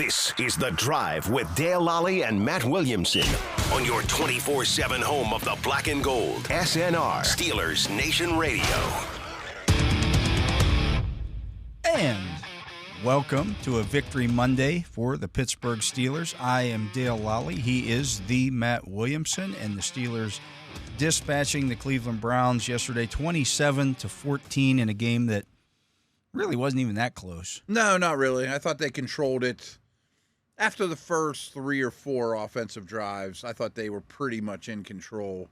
This is The Drive with Dale Lolley and Matt Williamson on your 24/7 home of the black and gold. SNR, Steelers Nation Radio. And welcome to a Victory Monday for the Pittsburgh Steelers. I am Dale Lolley. He is the Matt Williamson, and the Steelers dispatching the Cleveland Browns yesterday 27-14 in a game that really wasn't even that close. No, not really. I thought they controlled it. After the first 3 or 4 offensive drives, I thought they were pretty much in control.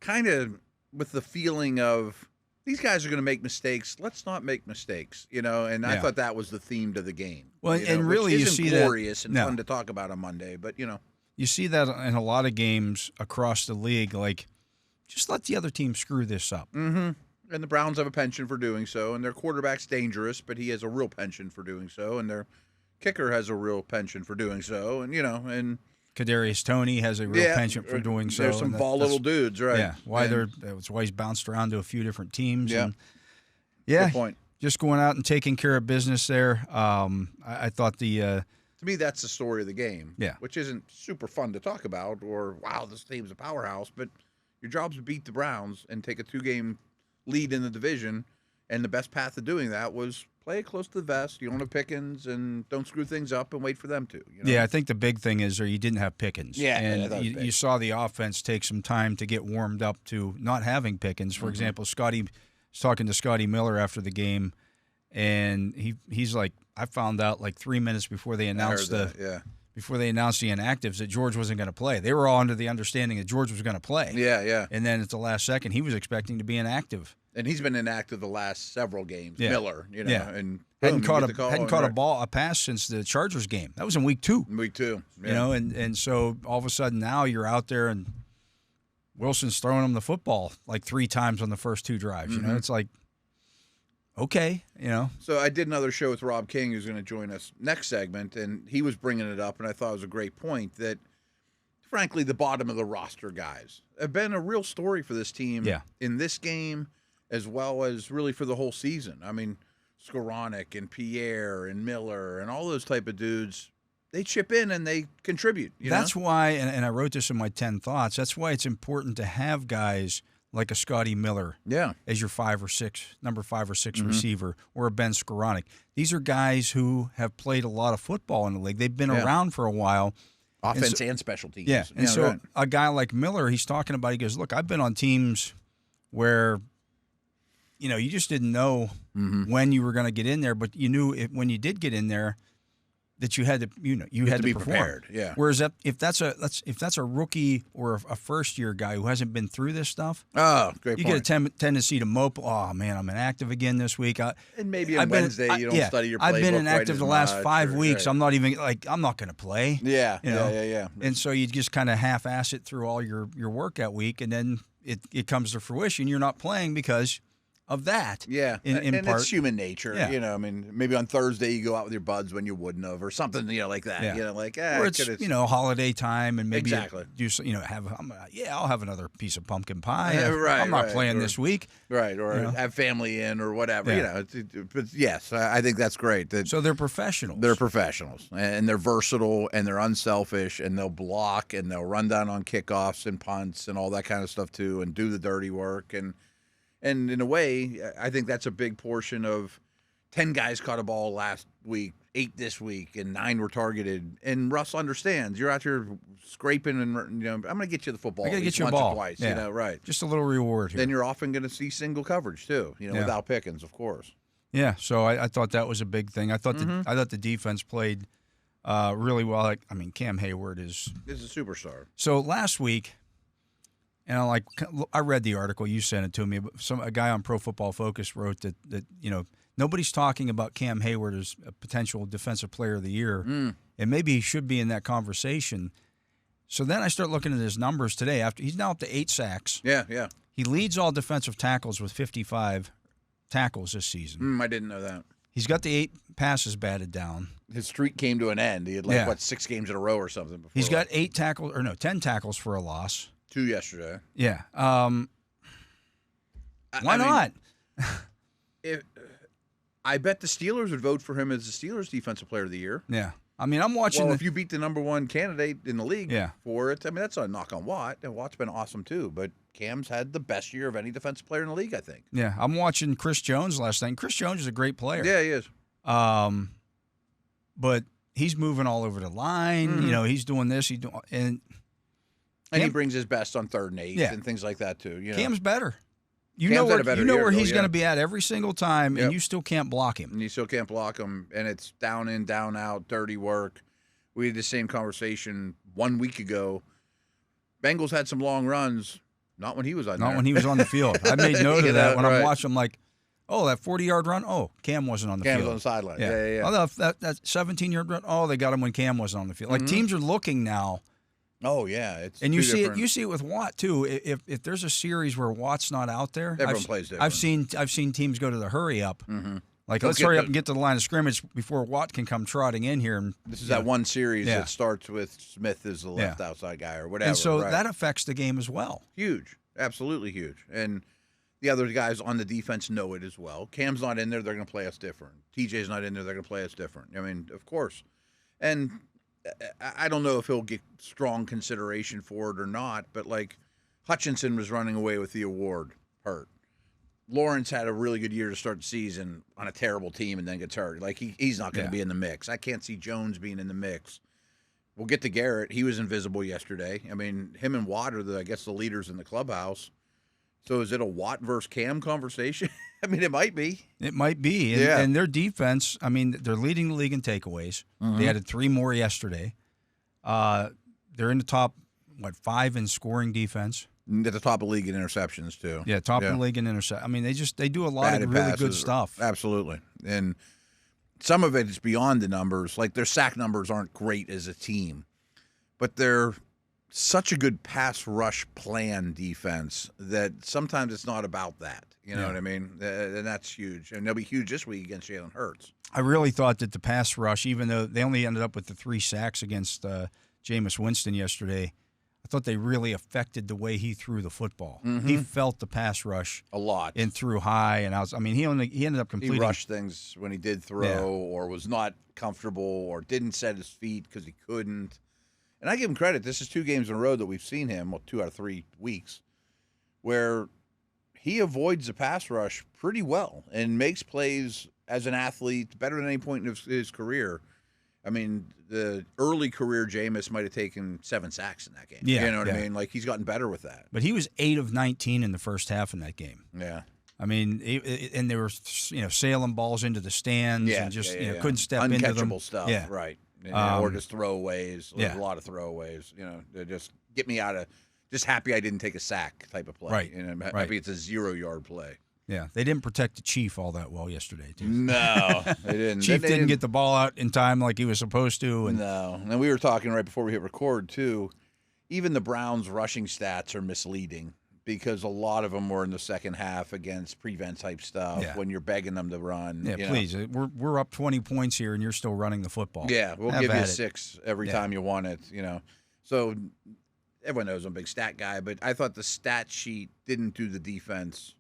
Kind of with the feeling of, these guys are going to make mistakes. Let's not make mistakes, and I thought that was the theme to the game. Well, and really you see that. Glorious and fun to talk about on Monday, but, You see that in a lot of games across the league, like, just let the other team screw this up. Mm-hmm. And the Browns have a penchant for doing so, and their quarterback's dangerous, but he has a real penchant for doing so, and their kicker has a real penchant for doing so, and Kadarius Toney has a real penchant for doing so. There's some volatile dudes, right? Yeah, that's why he's bounced around to a few different teams. Yeah, and yeah. Good point. Just going out and taking care of business there. I thought to me, that's the story of the game. Yeah, which isn't super fun to talk about, or wow, this team's a powerhouse. But your job's to beat the Browns and take a 2-game lead in the division, and the best path of doing that was play it close to the vest. You don't have Pickens, and don't screw things up, and wait for them to. Yeah, I think the big thing is you didn't have Pickens. Yeah, and you saw the offense take some time to get warmed up to not having Pickens. For example, Scotty was talking to Scotty Miller after the game, and he's like, I found out like 3 minutes before they announced before they announced the inactives that George wasn't going to play. They were all under the understanding that George was going to play. Yeah. And then at the last second, he was expecting to be inactive. And he's been inactive the last several games. Yeah. Miller, and hadn't caught a pass since the Chargers game. That was in week 2. Week 2, yeah. And so all of a sudden now you're out there and Wilson's throwing him the football like 3 times on the first 2 drives. It's like, okay, So I did another show with Rob King, who's going to join us next segment, and he was bringing it up, and I thought it was a great point that, frankly, the bottom of the roster guys have been a real story for this team in this game, as well as really for the whole season. I mean, Skoranek and Pierre and Miller and all those type of dudes, they chip in and they contribute. That's why, and I wrote this in my 10 thoughts, that's why it's important to have guys like a Scotty Miller as your number 5 or 6 receiver, or a Ben Skoranek. These are guys who have played a lot of football in the league. They've been around for a while. Offense and special teams. Yeah, and so a guy like Miller, he's talking about, he goes, look, I've been on teams where, you just didn't know when you were going to get in there, but you knew when you did get in there that you had to, you had to be perform. Prepared. Yeah. Whereas if that's a rookie or a first year guy who hasn't been through this stuff, great you point. get a tendency to mope. Oh man, I'm inactive again this week. And maybe on Wednesday you don't study your playbook. I've been inactive the last 5 weeks. Right. I'm not even I'm not going to play. Yeah. And so you just kind of half-ass it through all your workout week, and then it comes to fruition. You're not playing because of that. Yeah. In and part. it's human nature. Yeah. Maybe on Thursday you go out with your buds when you wouldn't have, or something, like that. Yeah. Or it's, holiday time, and maybe exactly. I'll have another piece of pumpkin pie. I'm not playing this week. Right. Or have family in or whatever. Yeah. But yes, I think that's great. So they're professionals. They're professionals, and they're versatile, and they're unselfish, and they'll block, and they'll run down on kickoffs and punts and all that kind of stuff too, and do the dirty work. And in a way, I think that's a big portion of 10 guys caught a ball last week, 8 this week, and 9 were targeted. And Russ understands. You're out here scraping, and I'm going to get you the football. I got to get you a once ball. Or twice, yeah. Right. Just a little reward here. Then you're often going to see single coverage too, without Pickens, of course. Yeah, so I thought that was a big thing. I thought the defense played really well. Cam Hayward is a superstar. So last week, and I read the article, you sent it to me, but a guy on Pro Football Focus wrote that nobody's talking about Cam Hayward as a potential defensive player of the year, and maybe he should be in that conversation. So then I start looking at his numbers today. After he's now up to 8 sacks. Yeah. He leads all defensive tackles with 55 tackles this season. I didn't know that. He's got the 8 passes batted down. His streak came to an end. He had 6 games in a row or something before. He's got 10 tackles for a loss. 2 yesterday. Yeah. Why not? I bet the Steelers would vote for him as the Steelers Defensive Player of the Year. Yeah. I mean, I'm watching. Well, if you beat the number one candidate in the league Yeah. for it, I mean, that's a knock on Watt. And Watt's been awesome too. But Cam's had the best year of any defensive player in the league, I think. Yeah, I'm watching Chris Jones last night. Chris Jones is a great player. Yeah, he is. But he's moving all over the line. Mm-hmm. You know, he's doing this. And he brings his best on 3rd and 8 and things like that too. You know? Cam's better. You Cam's know had a better year, where though, he's yeah. going to be at every single time, and you still can't block him. And you still can't block him, and it's down in, down out, dirty work. We had the same conversation 1 week ago. Bengals had some long runs, not when he was on there. Not when he was on the field. I made note of that when right. I'm watching. I'm like, oh, that 40-yard run. Oh, Cam wasn't on the Cam field. was on the sideline. Yeah. Oh, that 17-yard run. Oh, they got him when Cam wasn't on the field. Like teams are looking now. Oh yeah, it's and you see different. it. You see it with Watt too. If there's a series where Watt's not out there, Everyone plays different. I've seen teams go to the hurry up. Mm-hmm. Like, let's hurry up and get to the line of scrimmage before Watt can come trotting in here. And this is that one series that starts with Smith as the left outside guy or whatever. And so right. that affects the game as well. Huge, absolutely huge. And the other guys on the defense know it as well. Cam's not in there; they're going to play us different. TJ's not in there; they're going to play us different. I mean, of course. And I don't know if he'll get strong consideration for it or not, but like Hutchinson was running away with the award hurt. Lawrence had a really good year to start the season on a terrible team and then gets hurt. Like he's not going to be in the mix. I can't see Jones being in the mix. We'll get to Garrett. He was invisible yesterday. I mean, him and Watt are the leaders in the clubhouse. So is it a Watt versus Cam conversation? I mean, it might be. It might be. And their defense, I mean, they're leading the league in takeaways. Mm-hmm. They added 3 more yesterday. They're in the top, 5 in scoring defense. At the top of the league in interceptions, too. Yeah, top of the league in interceptions. I mean, they do a lot of really good stuff. Absolutely. And some of it is beyond the numbers. Like, their sack numbers aren't great as a team. But they're such a good pass rush plan defense that sometimes it's not about that. You know what I mean? And that's huge. And they'll be huge this week against Jalen Hurts. I really thought that the pass rush, even though they only ended up with the 3 sacks against Jameis Winston yesterday, I thought they really affected the way he threw the football. Mm-hmm. He felt the pass rush a lot and threw high and out. I mean, he ended up completing. He rushed things when he did throw or was not comfortable or didn't set his feet because he couldn't. And I give him credit. This is 2 games in a row that we've seen him, 2 out of 3 weeks, where he avoids the pass rush pretty well and makes plays as an athlete better than any point in his career. I mean, the early career Jameis might have taken 7 sacks in that game. Yeah, you know what I mean? Like, he's gotten better with that. But he was 8 of 19 in the first half in that game. Yeah. I mean, and they were, sailing balls into the stands and just, couldn't step into them. Uncatchable stuff, right. Or just throwaways. There's a lot of throwaways. They just get me out of just happy I didn't take a sack type of play. Right. Happy it's a 0-yard play. Yeah, they didn't protect the Chief all that well yesterday, too. No, they didn't. Chief didn't get the ball out in time like he was supposed to. No, and we were talking right before we hit record, too. Even the Browns' rushing stats are misleading because a lot of them were in the second half against prevent-type stuff when you're begging them to run. Yeah, please. We're up 20 points here, and you're still running the football. Yeah, we'll give you 6 every time you want it, So everyone knows I'm a big stat guy, but I thought the stat sheet didn't do the defense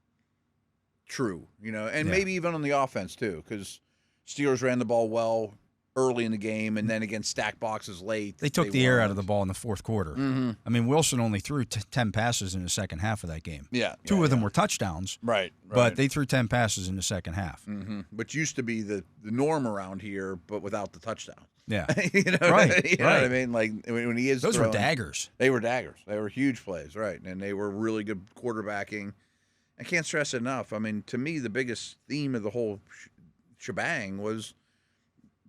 true, and maybe even on the offense too, because Steelers ran the ball well early in the game, and then against stack boxes late. They took the air out of the ball in the fourth quarter. Mm-hmm. I mean, Wilson only threw 10 passes in the second half of that game. Yeah, 2 of them were touchdowns. Right. But they threw 10 passes in the second half. Mm-hmm. Which used to be the norm around here, but without the touchdown. Yeah. Right. You know what I mean? Like when he is those throwing, were daggers. They were daggers. They were huge plays, right? And they were really good quarterbacking. I can't stress enough. I mean, to me, the biggest theme of the whole shebang was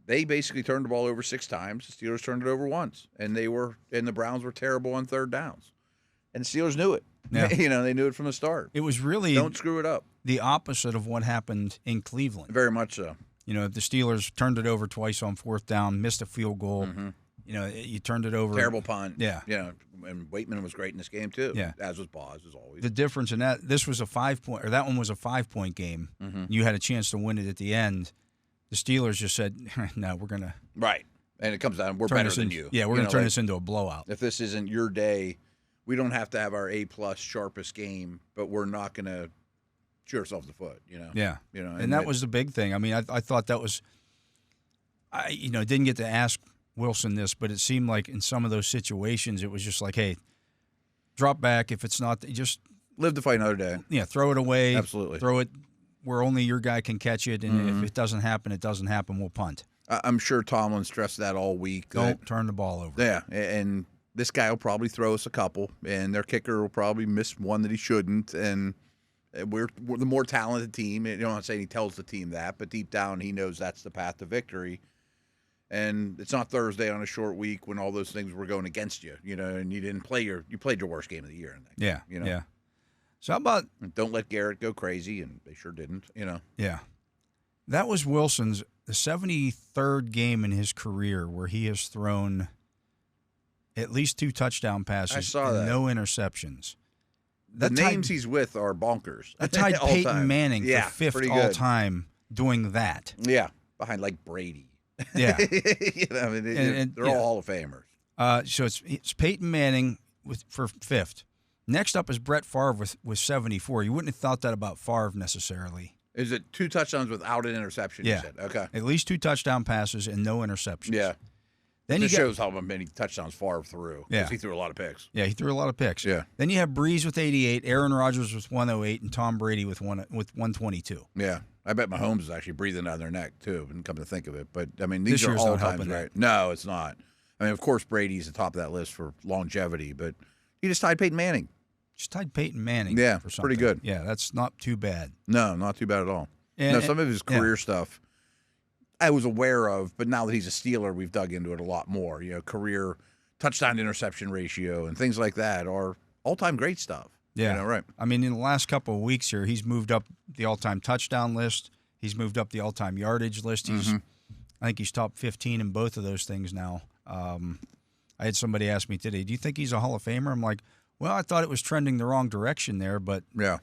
they basically turned the ball over 6 times. The Steelers turned it over once, and the Browns were terrible on third downs, and the Steelers knew it. Yeah. They knew it from the start. It was really don't screw it up. The opposite of what happened in Cleveland. Very much so. The Steelers turned it over twice on 4th down, missed a field goal. Mm-hmm. You turned it over. Terrible punt. Yeah. And Waitman was great in this game, too. Yeah. As was Boz, as always. The difference in that, that one was a 5-point game. Mm-hmm. You had a chance to win it at the end. The Steelers just said, no, we're going to. Right. And it comes down, we're better than you. Yeah, we're going to turn this into a blowout. If this isn't your day, we don't have to have our A-plus sharpest game, but we're not going to shoot ourselves in the foot, Yeah. And that was the big thing. I mean, I thought that was, didn't get to ask Wilson this, but it seemed like in some of those situations it was just like, hey, drop back. If it's not, just live to fight another day. Yeah, throw it away. Absolutely. Throw it where only your guy can catch it, and if it doesn't happen, it doesn't happen. We'll punt. I'm sure Tomlin stressed that all week. Don't turn the ball over. Yeah, and this guy will probably throw us a couple, and their kicker will probably miss one that he shouldn't, and we're the more talented team. You know, I'm not saying he tells the team that, but deep down he knows that's the path to victory. And it's not Thursday on a short week when all those things were going against you, you know, and you played your worst game of the year in that game, you know? Yeah. So how about – don't let Garrett go crazy, and they sure didn't, you know. Yeah. That was Wilson's the 73rd game in his career where he has thrown at least 2 touchdown passes I saw and that. no interceptions. The names he's with are bonkers. That tied Peyton time. Manning for 5th all-time doing that. Yeah, behind like Brady. Yeah. You know, I mean, they're all Hall of Famers. So it's Peyton Manning for 5th. Next up is Brett Favre with 74. You wouldn't have thought that about Favre necessarily. Is it 2 touchdowns without an interception? Yeah. You said? Okay. At least 2 touchdown passes and no interceptions. Yeah. Then it shows how many touchdowns Favre threw. Yeah. He threw a lot of picks. Yeah, he threw a lot of picks. Yeah. Then you have Breeze with 88, Aaron Rodgers with 108, and Tom Brady with 122. Yeah. I bet Mahomes is actually breathing down their neck, too, and come to think of it. But, I mean, these This are year's all not times helping right. that. No, it's not. I mean, of course, Brady's at the top of that list for longevity, but he just tied Peyton Manning. Just tied Peyton Manning. Yeah, for something. pretty good. Yeah, that's not too bad. No, not too bad at all. And, some of his career stuff I was aware of, but now that he's a Steeler, we've dug into it a lot more. You know, career touchdown to interception ratio and things like that are all-time great stuff. Yeah. You know, right. I mean, in the last couple of weeks here, he's moved up the all-time touchdown list. He's moved up the all-time yardage list. I think he's top 15 in both of those things now. I had somebody ask me today, do you think he's a Hall of Famer? I'm like, well, I thought it was trending the wrong direction there, but yeah,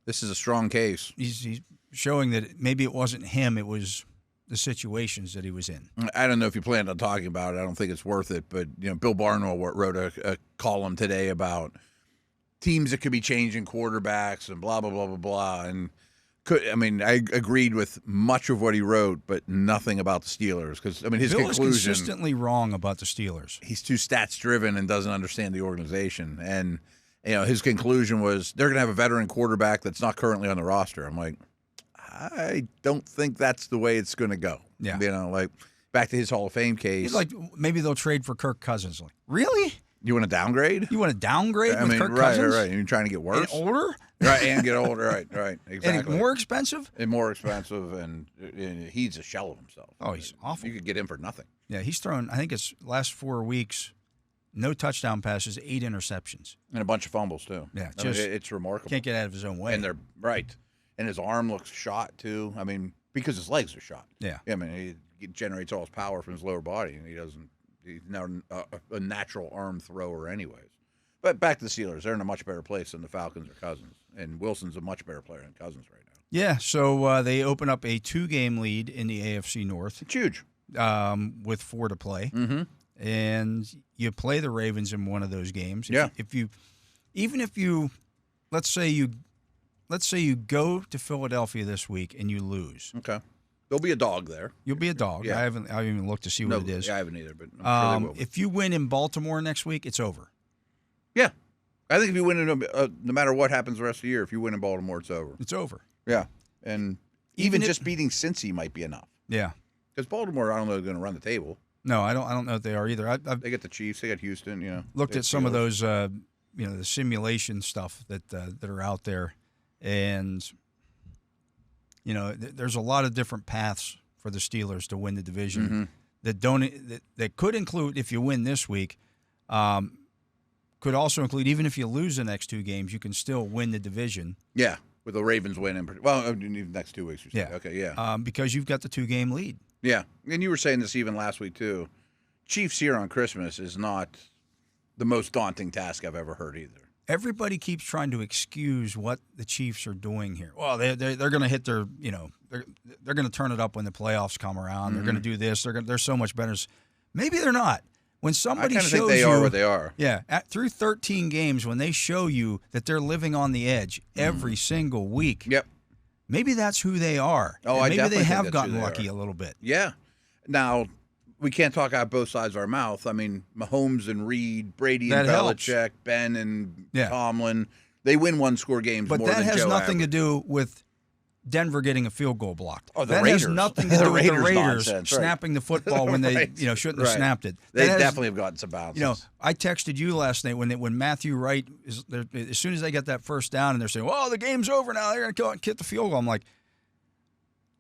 this is a strong case. He's showing that maybe it wasn't him, it was the situations that he was in. I don't know if you planned on talking about it. I don't think it's worth it, but you know, Bill Barnwell wrote a column today about teams that could be changing quarterbacks and blah blah blah blah blah. And I agreed with much of what he wrote, but nothing about the Steelers because his Bill conclusion is consistently wrong about the Steelers. He's too stats driven and doesn't understand the organization. And you know, his conclusion was they're going to have a veteran quarterback that's not currently on the roster. I'm like, I don't think that's the way it's going to go. Yeah, you know, like back to his Hall of Fame case. He's like, maybe they'll trade for Kirk Cousins. Like, really? You want to downgrade? You want to downgrade with Kirk Cousins? Right. You're trying to get worse? And older? Right, and get older. Right, exactly. And more expensive? And more expensive, and he's a shell of himself. Oh, he's awful. You could get him for nothing. Yeah, he's thrown, I think it's last 4 weeks, no touchdown passes, 8 interceptions. And a bunch of fumbles, too. Yeah, it's remarkable. Can't get out of his own way. And they're right. And his arm looks shot, too. I mean, because his legs are shot. Yeah. I mean, he generates all his power from his lower body, and he's not a natural arm thrower anyways. But back to the Steelers. They're in a much better place than the Falcons or Cousins. And Wilson's a much better player than Cousins right now. Yeah, so they open up a 2-game lead in the AFC North. It's huge. With 4 to play. Mm-hmm. And you play the Ravens in one of those games. If you let's say you go to Philadelphia this week and you lose. Okay. There'll be a dog there. You'll be a dog. Yeah. I haven't even looked to see what it is. I haven't either, but I'm sure they will. If you win in Baltimore next week, it's over. Yeah. I think if you win, no matter what happens the rest of the year, if you win in Baltimore, it's over. It's over. Yeah. And even just beating Cincy might be enough. Yeah. Because Baltimore, I don't know, is going to run the table. No, I don't know if they are either. They get the Chiefs, they got Houston. You know, looked at some of those, the simulation stuff that are out there, and there's a lot of different paths for the Steelers to win the division that could include, if you win this week, could also include even if you lose the next 2 games, you can still win the division. Yeah, with the Ravens winning. Well, the next 2 weeks. Yeah. Okay. Yeah. Because you've got the 2-game lead. Yeah, and you were saying this even last week too. Chiefs here on Christmas is not the most daunting task I've ever heard either. Everybody keeps trying to excuse what the Chiefs are doing here. Well, they're going to hit their, they're going to turn it up when the playoffs come around. They're going to do this. They're so much better. Maybe they're not. When somebody shows think they are what they are. Yeah, through 13 games, when they show you that they're living on the edge every single week. Yep. Maybe that's who they are. Oh, and maybe I definitely they think have that's gotten who they lucky are. a little bit. Yeah. Now, we can't talk out both sides of our mouth. I mean, Mahomes and Reed, Brady and That Belichick, helps. Ben and Yeah. Tomlin, they win one-score games But more that than has Joe nothing to average. do with Denver getting a field goal blocked. Oh, the that Raiders. has nothing to The do with the Raiders Raiders nonsense, right. snapping the football when they Right. shouldn't Right. have snapped it. They That has- definitely have gotten some bounces. I texted you last night when Matthew Wright is there, as soon as they get that first down and they're saying, "Oh, the game's over now. They're going to go out and kick the field goal." I'm like,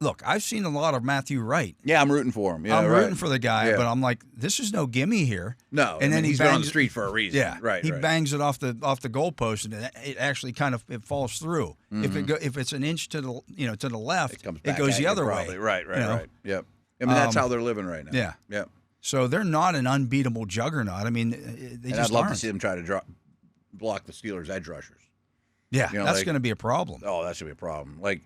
look, I've seen a lot of Matthew Wright. Yeah, I'm rooting for him. Yeah, I'm right. rooting for the guy, Yeah. but I'm like, this is no gimme here. No, and then he's been on the street for a reason. Yeah, right. He right. bangs it off the goalpost, and it actually kind of falls through. If it's an inch to the left, Comes it back goes at the you other probably. way. Right. you know? Right. Yep. I mean, that's how they're living right now. Yeah. Yep. So they're not an unbeatable juggernaut. I mean, they And just I'd love aren't. to see them try to block the Steelers' edge rushers. Yeah, you know, that's like- going to be a problem. Oh, that should be a problem. Like,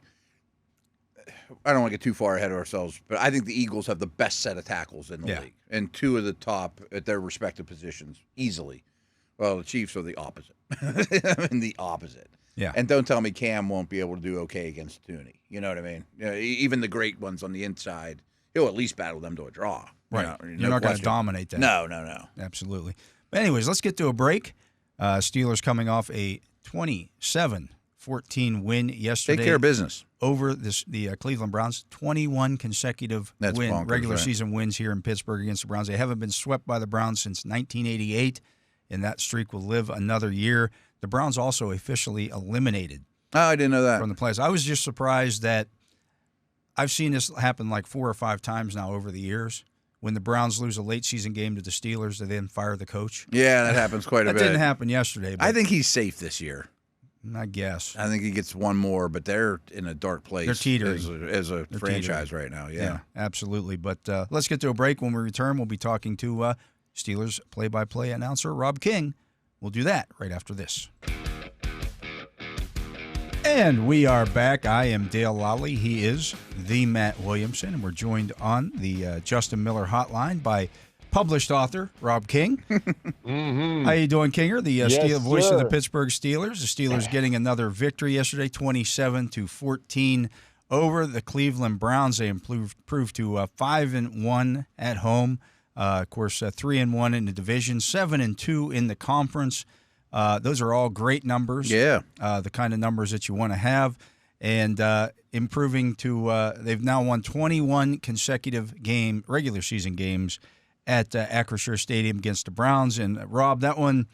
I don't want to get too far ahead of ourselves, but I think the Eagles have the best set of tackles in the Yeah. league, and two of the top at their respective positions easily. Well, the Chiefs are the opposite. I mean, the opposite. Yeah. And don't tell me Cam won't be able to do okay against Tooney. You know what I mean? You know, even the great ones on the inside, he'll at least battle them to a draw. Right. No You're not going to question. dominate that. No. Absolutely. But anyways, let's get to a break. Steelers coming off a 27-14 win yesterday. Take care of business. Over the Cleveland Browns. 21 consecutive That's bonkers, regular right? season wins here in Pittsburgh against the Browns. They haven't been swept by the Browns since 1988, and that streak will live another year. The Browns also officially eliminated Oh, I didn't know that. from the playoffs. I was just surprised that I've seen this happen like 4 or 5 times now over the years. When the Browns lose a late season game to the Steelers, they then fire the coach. Yeah, that happens quite a That bit. didn't happen yesterday. But I think he's safe this year. I guess. I think he gets one more, but they're in a dark place. They're teetering. as a They're franchise teetering. right now. Yeah. Absolutely. But let's get to a break. When we return, we'll be talking to Steelers play-by-play announcer Rob King. We'll do that right after this. And we are back. I am Dale Lolley. He is the Matt Williamson, and we're joined on the Justin Miller hotline by published author Rob King. How you doing, Kinger? The voice of the Pittsburgh Steelers. The Steelers getting another victory yesterday, 27-14 over the Cleveland Browns. They improved to 5-1 at home. Of course, 3-1 in the division, 7-2 in the conference. Those are all great numbers. Yeah. The kind of numbers that you want to have. And improving to they've now won 21 consecutive regular season games at Acrisure Stadium against the Browns. And, Rob, that one,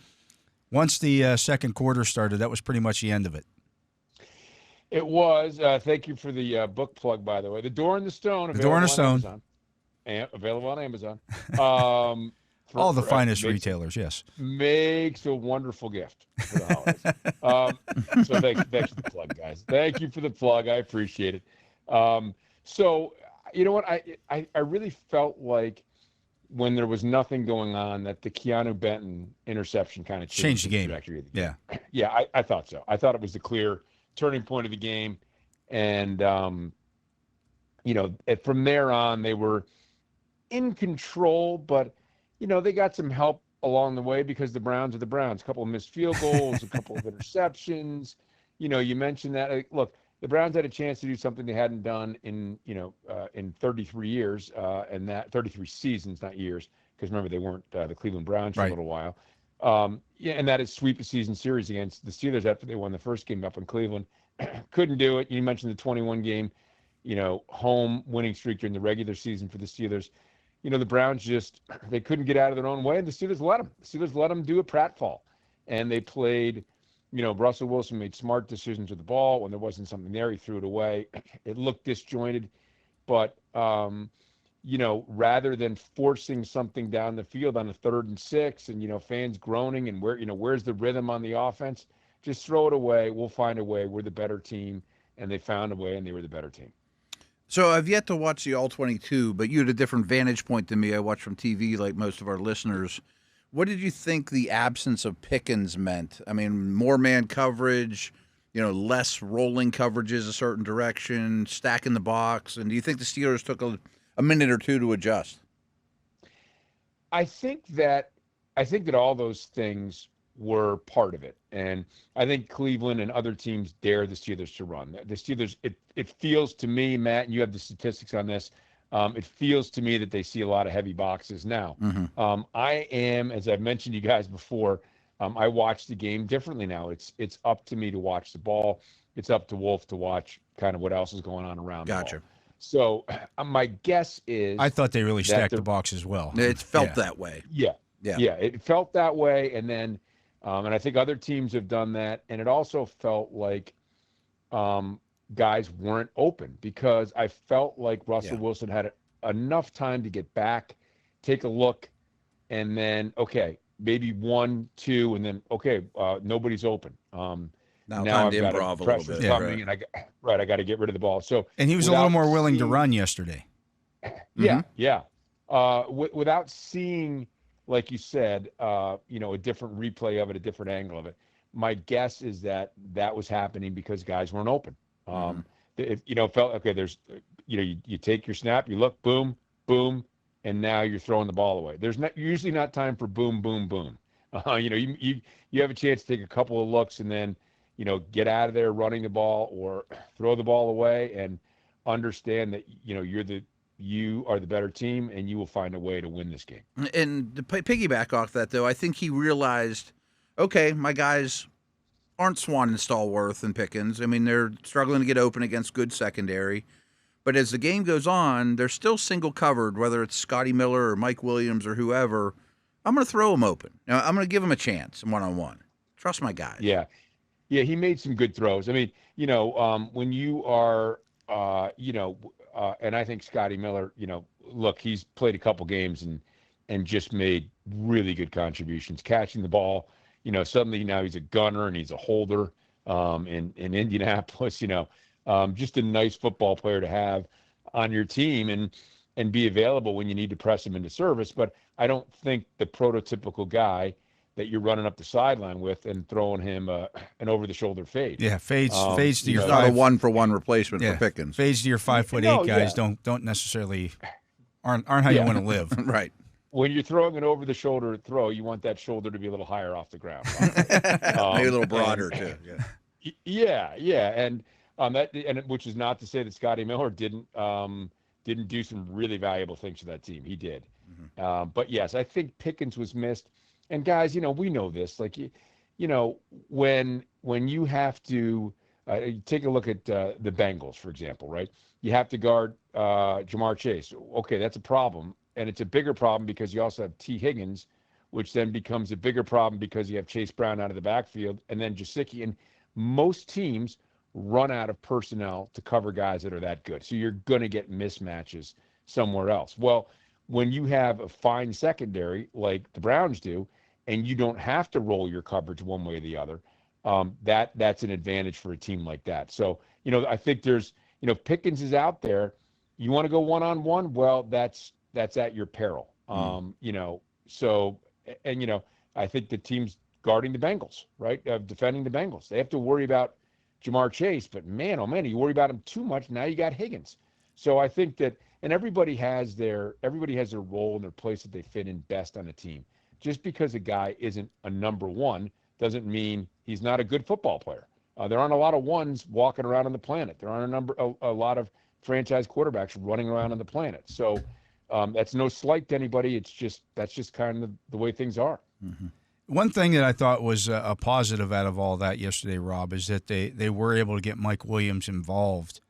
once the second quarter started, that was pretty much the end of it. It was. Thank you for the book plug, by the way. The Door and the Stone. The Door and the Stone. Amazon. Available on Amazon. All the finest retailers, yes. Makes a wonderful gift for the holidays. So thanks for the plug, guys. Thank you for the plug. I appreciate it. So, you know what? I really felt like when there was nothing going on that the Keanu Benton interception kind of changed the game. Trajectory of the game. Yeah. Yeah, I thought so. I thought it was the clear turning point of the game. And, from there on, they were in control, but, they got some help along the way because the Browns are the Browns. A couple of missed field goals, a couple of interceptions. You mentioned that. Look, the Browns had a chance to do something they hadn't done in 33 years, and that 33 seasons, not years, because remember they weren't the Cleveland Browns for a little while. And that is sweep a season series against the Steelers after they won the first game up in Cleveland. Couldn't do it. You mentioned the 21 game, home winning streak during the regular season for the Steelers. The Browns they couldn't get out of their own way, and the Steelers let them. The Steelers let them do a pratfall, and they played. Russell Wilson made smart decisions with the ball. When there wasn't something there, he threw it away. It looked disjointed, but rather than forcing something down the field on a 3rd and 6, and fans groaning and where's the rhythm on the offense, just throw it away. We'll find a way. We're the better team, and they found a way, and they were the better team. So I've yet to watch the All-22, but you had a different vantage point than me. I watched from TV like most of our listeners. What did you think the absence of Pickens meant? I mean, more man coverage, less rolling coverages a certain direction, stacking the box. And do you think the Steelers took a minute or two to adjust? I think that all those things were part of it. And I think Cleveland and other teams dare the Steelers to run. The Steelers, it feels to me, Matt, and you have the statistics on this, It feels to me that they see a lot of heavy boxes now. I am, as I've mentioned to you guys before, I watch the game differently now. It's up to me to watch the ball. It's up to Wolf to watch kind of what else is going on around the ball. So my guess is I thought they really stacked the box as well. It felt that way. Yeah. It felt that way, and then, and I think other teams have done that, and it also felt like guys weren't open because I felt like Russell Wilson had enough time to get back, take a look, and then maybe 1, 2, and then nobody's open. Now I've got pressure coming, and I got to get rid of the ball. So and he was a little more willing to run yesterday. Without seeing, like you said, a different replay of it, a different angle of it. My guess is that was happening because guys weren't open. It felt there's, you take your snap, you look, boom, boom, and now you're throwing the ball away. There's usually not time for boom, boom, boom. You have a chance to take a couple of looks and then, get out of there running the ball or throw the ball away and understand that, you are the better team and you will find a way to win this game. And to piggyback off that, though, I think he realized, my guys aren't Swan and Stallworth and Pickens. I mean, they're struggling to get open against good secondary. But as the game goes on, they're still single covered, whether it's Scotty Miller or Mike Williams or whoever. I'm going to throw them open. Now, I'm going to give them a chance one-on-one. Trust my guys. Yeah, he made some good throws. I mean, when you are, and I think Scotty Miller, look, he's played a couple games and just made really good contributions, catching the ball. Suddenly now he's a gunner and he's a holder in Indianapolis. Just a nice football player to have on your team and be available when you need to press him into service. But I don't think the prototypical guy that you're running up the sideline with and throwing him an over-the-shoulder fade. Yeah, fades to your not a one-for-one replacement for Pickens. Fades to your 5'8" guys don't necessarily aren't how you want to live. Right. When you're throwing an over-the-shoulder throw, you want that shoulder to be a little higher off the ground. Maybe a little broader too. And which is not to say that Scotty Miller didn't do some really valuable things for that team. He did. But yes, I think Pickens was missed. And guys, we know this. Like, when you have to take a look at the Bengals, for example, right? You have to guard Jamar Chase. Okay, that's a problem. And it's a bigger problem because you also have T. Higgins, which then becomes a bigger problem because you have Chase Brown out of the backfield and then Gesicki. And most teams run out of personnel to cover guys that are that good. So you're going to get mismatches somewhere else. Well, when you have a fine secondary like the Browns do, and you don't have to roll your coverage one way or the other, that's an advantage for a team like that. So, I think there's, Pickens is out there. You want to go one-on-one? Well, that's at your peril. So, and, I think the team's guarding the Bengals, right? Defending the Bengals. They have to worry about Jamar Chase, but man, oh man, you worry about him too much. Now you got Higgins. So I think that, and everybody has their role and their place that they fit in best on a team. Just because a guy isn't a number one doesn't mean he's not a good football player. There aren't a lot of ones walking around on the planet. There aren't a lot of franchise quarterbacks running around on the planet. So that's no slight to anybody. That's just kind of the way things are. Mm-hmm. One thing that I thought was a positive out of all that yesterday, Rob, is that they were able to get Mike Williams involved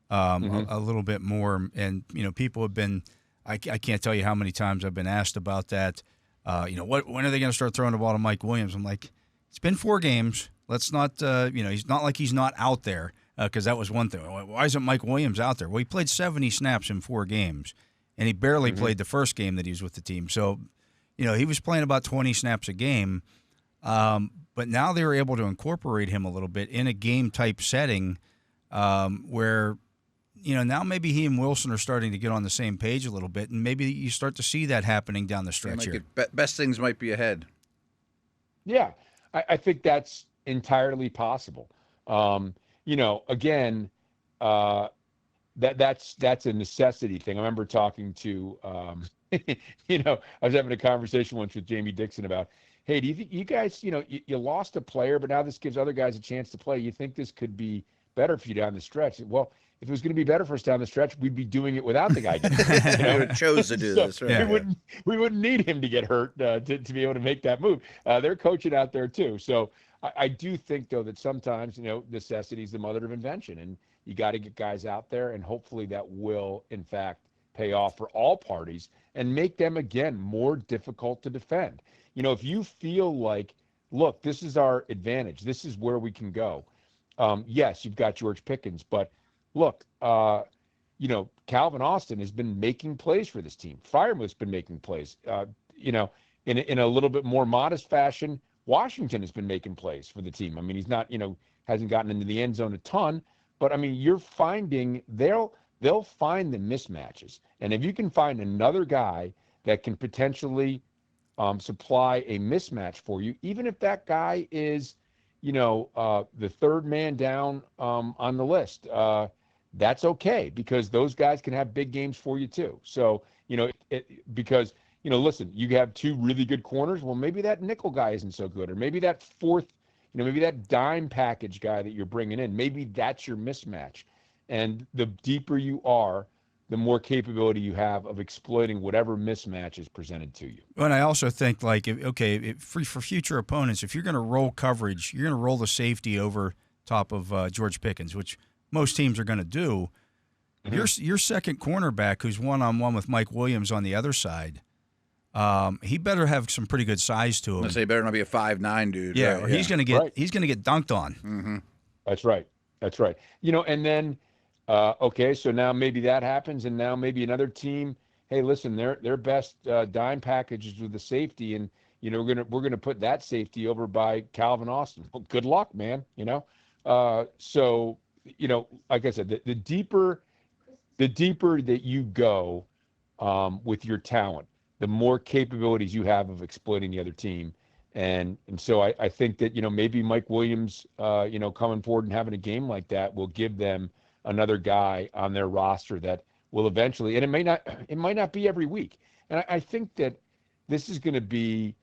a little bit more. And, people have been I can't tell you how many times I've been asked about that. When are they going to start throwing the ball to Mike Williams? I'm like, it's been 4 games. Let's not, he's not like he's not out there because that was one thing. Why isn't Mike Williams out there? Well, he played 70 snaps in 4 games, and he barely played the first game that he was with the team. So, he was playing about 20 snaps a game. But now they were able to incorporate him a little bit in a game-type setting where, now maybe he and Wilson are starting to get on the same page a little bit, and maybe you start to see that happening down the stretch here. Best things might be ahead. Yeah, I think that's entirely possible. Again, that's a necessity thing. I remember talking to, I was having a conversation once with Jamie Dixon about, hey, do you think you guys, you lost a player, but now this gives other guys a chance to play. You think this could be better for you down the stretch? Well, if it was going to be better for us down the stretch, we'd be doing it without the guy. We would have chose to do this. Right? We wouldn't need him to get hurt to be able to make that move. They're coaching out there too. So I do think, though, that sometimes, necessity is the mother of invention, and you got to get guys out there, and hopefully that will, in fact, pay off for all parties and make them, again, more difficult to defend. If you feel like, look, this is our advantage, this is where we can go. Yes, you've got George Pickens, but look, Calvin Austin has been making plays for this team. Freiermuth's been making plays. In a little bit more modest fashion, Washington has been making plays for the team. I mean, he's not, hasn't gotten into the end zone a ton, but I mean, you're finding they'll find the mismatches. And if you can find another guy that can potentially supply a mismatch for you, even if that guy is, the third man down on the list, that's okay, because those guys can have big games for you too. So, because, listen, you have two really good corners. Well, maybe that nickel guy isn't so good, or maybe that fourth, maybe that dime package guy that you're bringing in, maybe that's your mismatch. And the deeper you are, the more capability you have of exploiting whatever mismatch is presented to you. And I also think, for future opponents, if you're going to roll coverage, you're going to roll the safety over top of George Pickens, which most teams are going to do. Mm-hmm. Your second cornerback, who's one-on-one with Mike Williams on the other side, he better have some pretty good size to him. I say, better not be a 5'9" dude. Yeah, right? Or he's going to get dunked on. Mm-hmm. That's right. And then. Okay, so now maybe that happens, and now maybe another team. Hey, listen, their best dime package is with the safety, and we're gonna put that safety over by Calvin Austin. Well, good luck, man. So like I said, the deeper that you go with your talent, the more capabilities you have of exploiting the other team. And so I think that maybe Mike Williams coming forward and having a game like that will give them another guy on their roster that will eventually, and it might not be every week. And I think that this is going to be,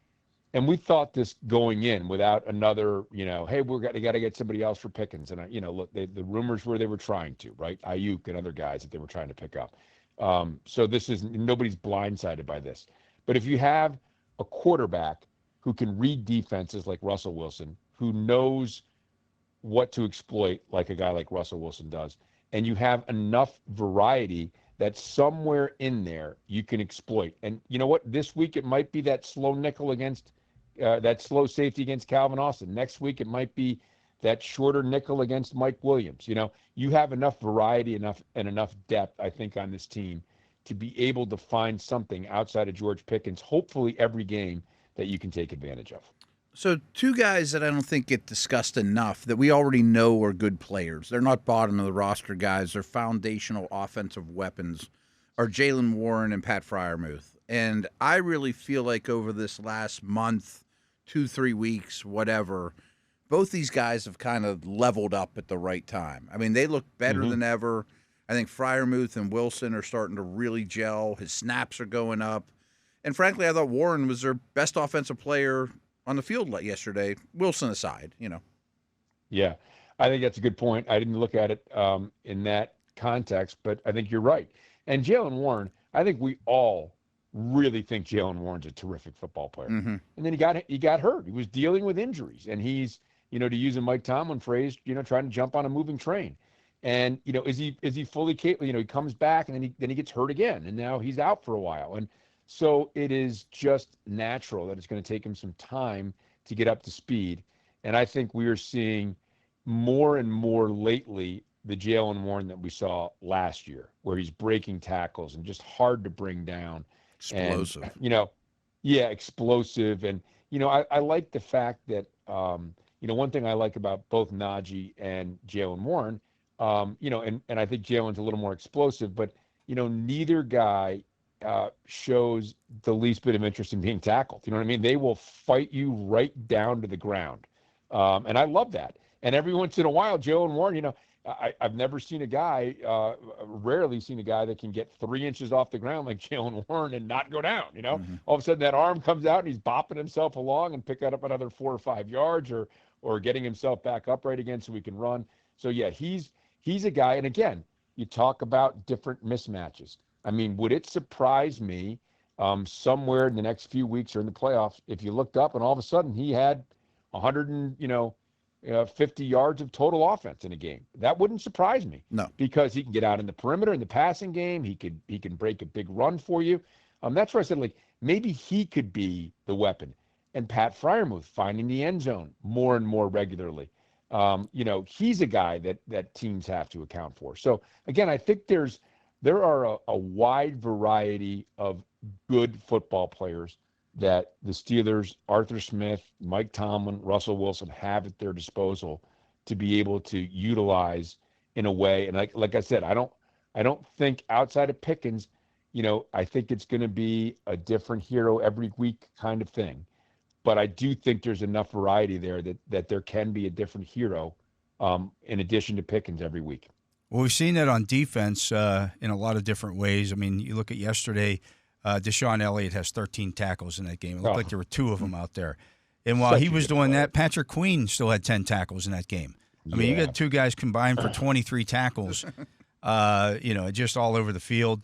and we thought this going in without another, hey, got to get somebody else for Pickens. And look, the rumors were they were trying to, right? Ayuk and other guys that they were trying to pick up. So nobody's blindsided by this. But if you have a quarterback who can read defenses like Russell Wilson, who knows what to exploit like a guy like Russell Wilson does, and you have enough variety that somewhere in there you can exploit. And you know what? This week it might be that slow nickel against that slow safety against Calvin Austin. Next week it might be that shorter nickel against Mike Williams. You have enough variety enough depth, I think, on this team to be able to find something outside of George Pickens, hopefully every game, that you can take advantage of. So two guys that I don't think get discussed enough that we already know are good players. They're not bottom of the roster guys. They're foundational offensive weapons, are Jaylen Warren and Pat Freiermuth. And I really feel like over this last month, 2-3 weeks, whatever, both these guys have kind of leveled up at the right time. I mean, they look better than ever. I think Freiermuth and Wilson are starting to really gel. His snaps are going up. And frankly, I thought Warren was their best offensive player on the field yesterday, Wilson aside, Yeah, I think that's a good point. I didn't look at it in that context, but I think you're right. And Jaylen Warren, I think we all really think Jaylen Warren's a terrific football player. Mm-hmm. And then he got hurt. He was dealing with injuries, and he's, to use a Mike Tomlin phrase, trying to jump on a moving train. And is he fully capable? He comes back, and then he gets hurt again, and now he's out for a while. And so it is just natural that it's going to take him some time to get up to speed. And I think we are seeing more and more lately the Jaylen Warren that we saw last year, where he's breaking tackles and just hard to bring down. Explosive. And, explosive. And, I like the fact that, one thing I like about both Najee and Jaylen Warren, and I think Jalen's a little more explosive, but, neither guy shows the least bit of interest in being tackled. You know what I mean? They will fight you right down to the ground. And I love that. And every once in a while, Jaylen Warren, I've never seen a guy, rarely seen a guy that can get 3 inches off the ground like Jaylen Warren and not go down. All of a sudden that arm comes out and he's bopping himself along and picking up another 4 or 5 yards or getting himself back upright again so he can run. So yeah, he's a guy. And again, you talk about different mismatches. I mean, would it surprise me somewhere in the next few weeks or in the playoffs if you looked up and all of a sudden he had 150 yards of total offense in a game? That wouldn't surprise me. No, because he can get out in the perimeter in the passing game. He can break a big run for you. That's where I said, like, maybe he could be the weapon. And Pat Freiermuth finding the end zone more and more regularly. He's a guy that teams have to account for. So again, I think there are a wide variety of good football players that the Steelers, Arthur Smith, Mike Tomlin, Russell Wilson have at their disposal to be able to utilize in a way. And like I said, I don't think outside of Pickens, I think it's going to be a different hero every week kind of thing. But I do think there's enough variety there that there can be a different hero in addition to Pickens every week. Well, we've seen that on defense in a lot of different ways. I mean, you look at yesterday, Deshaun Elliott has 13 tackles in that game. It looked like there were 2 of them out there. And while he was doing that, Patrick Queen still had 10 tackles in that game. I mean, you got 2 guys combined for 23 tackles, just all over the field.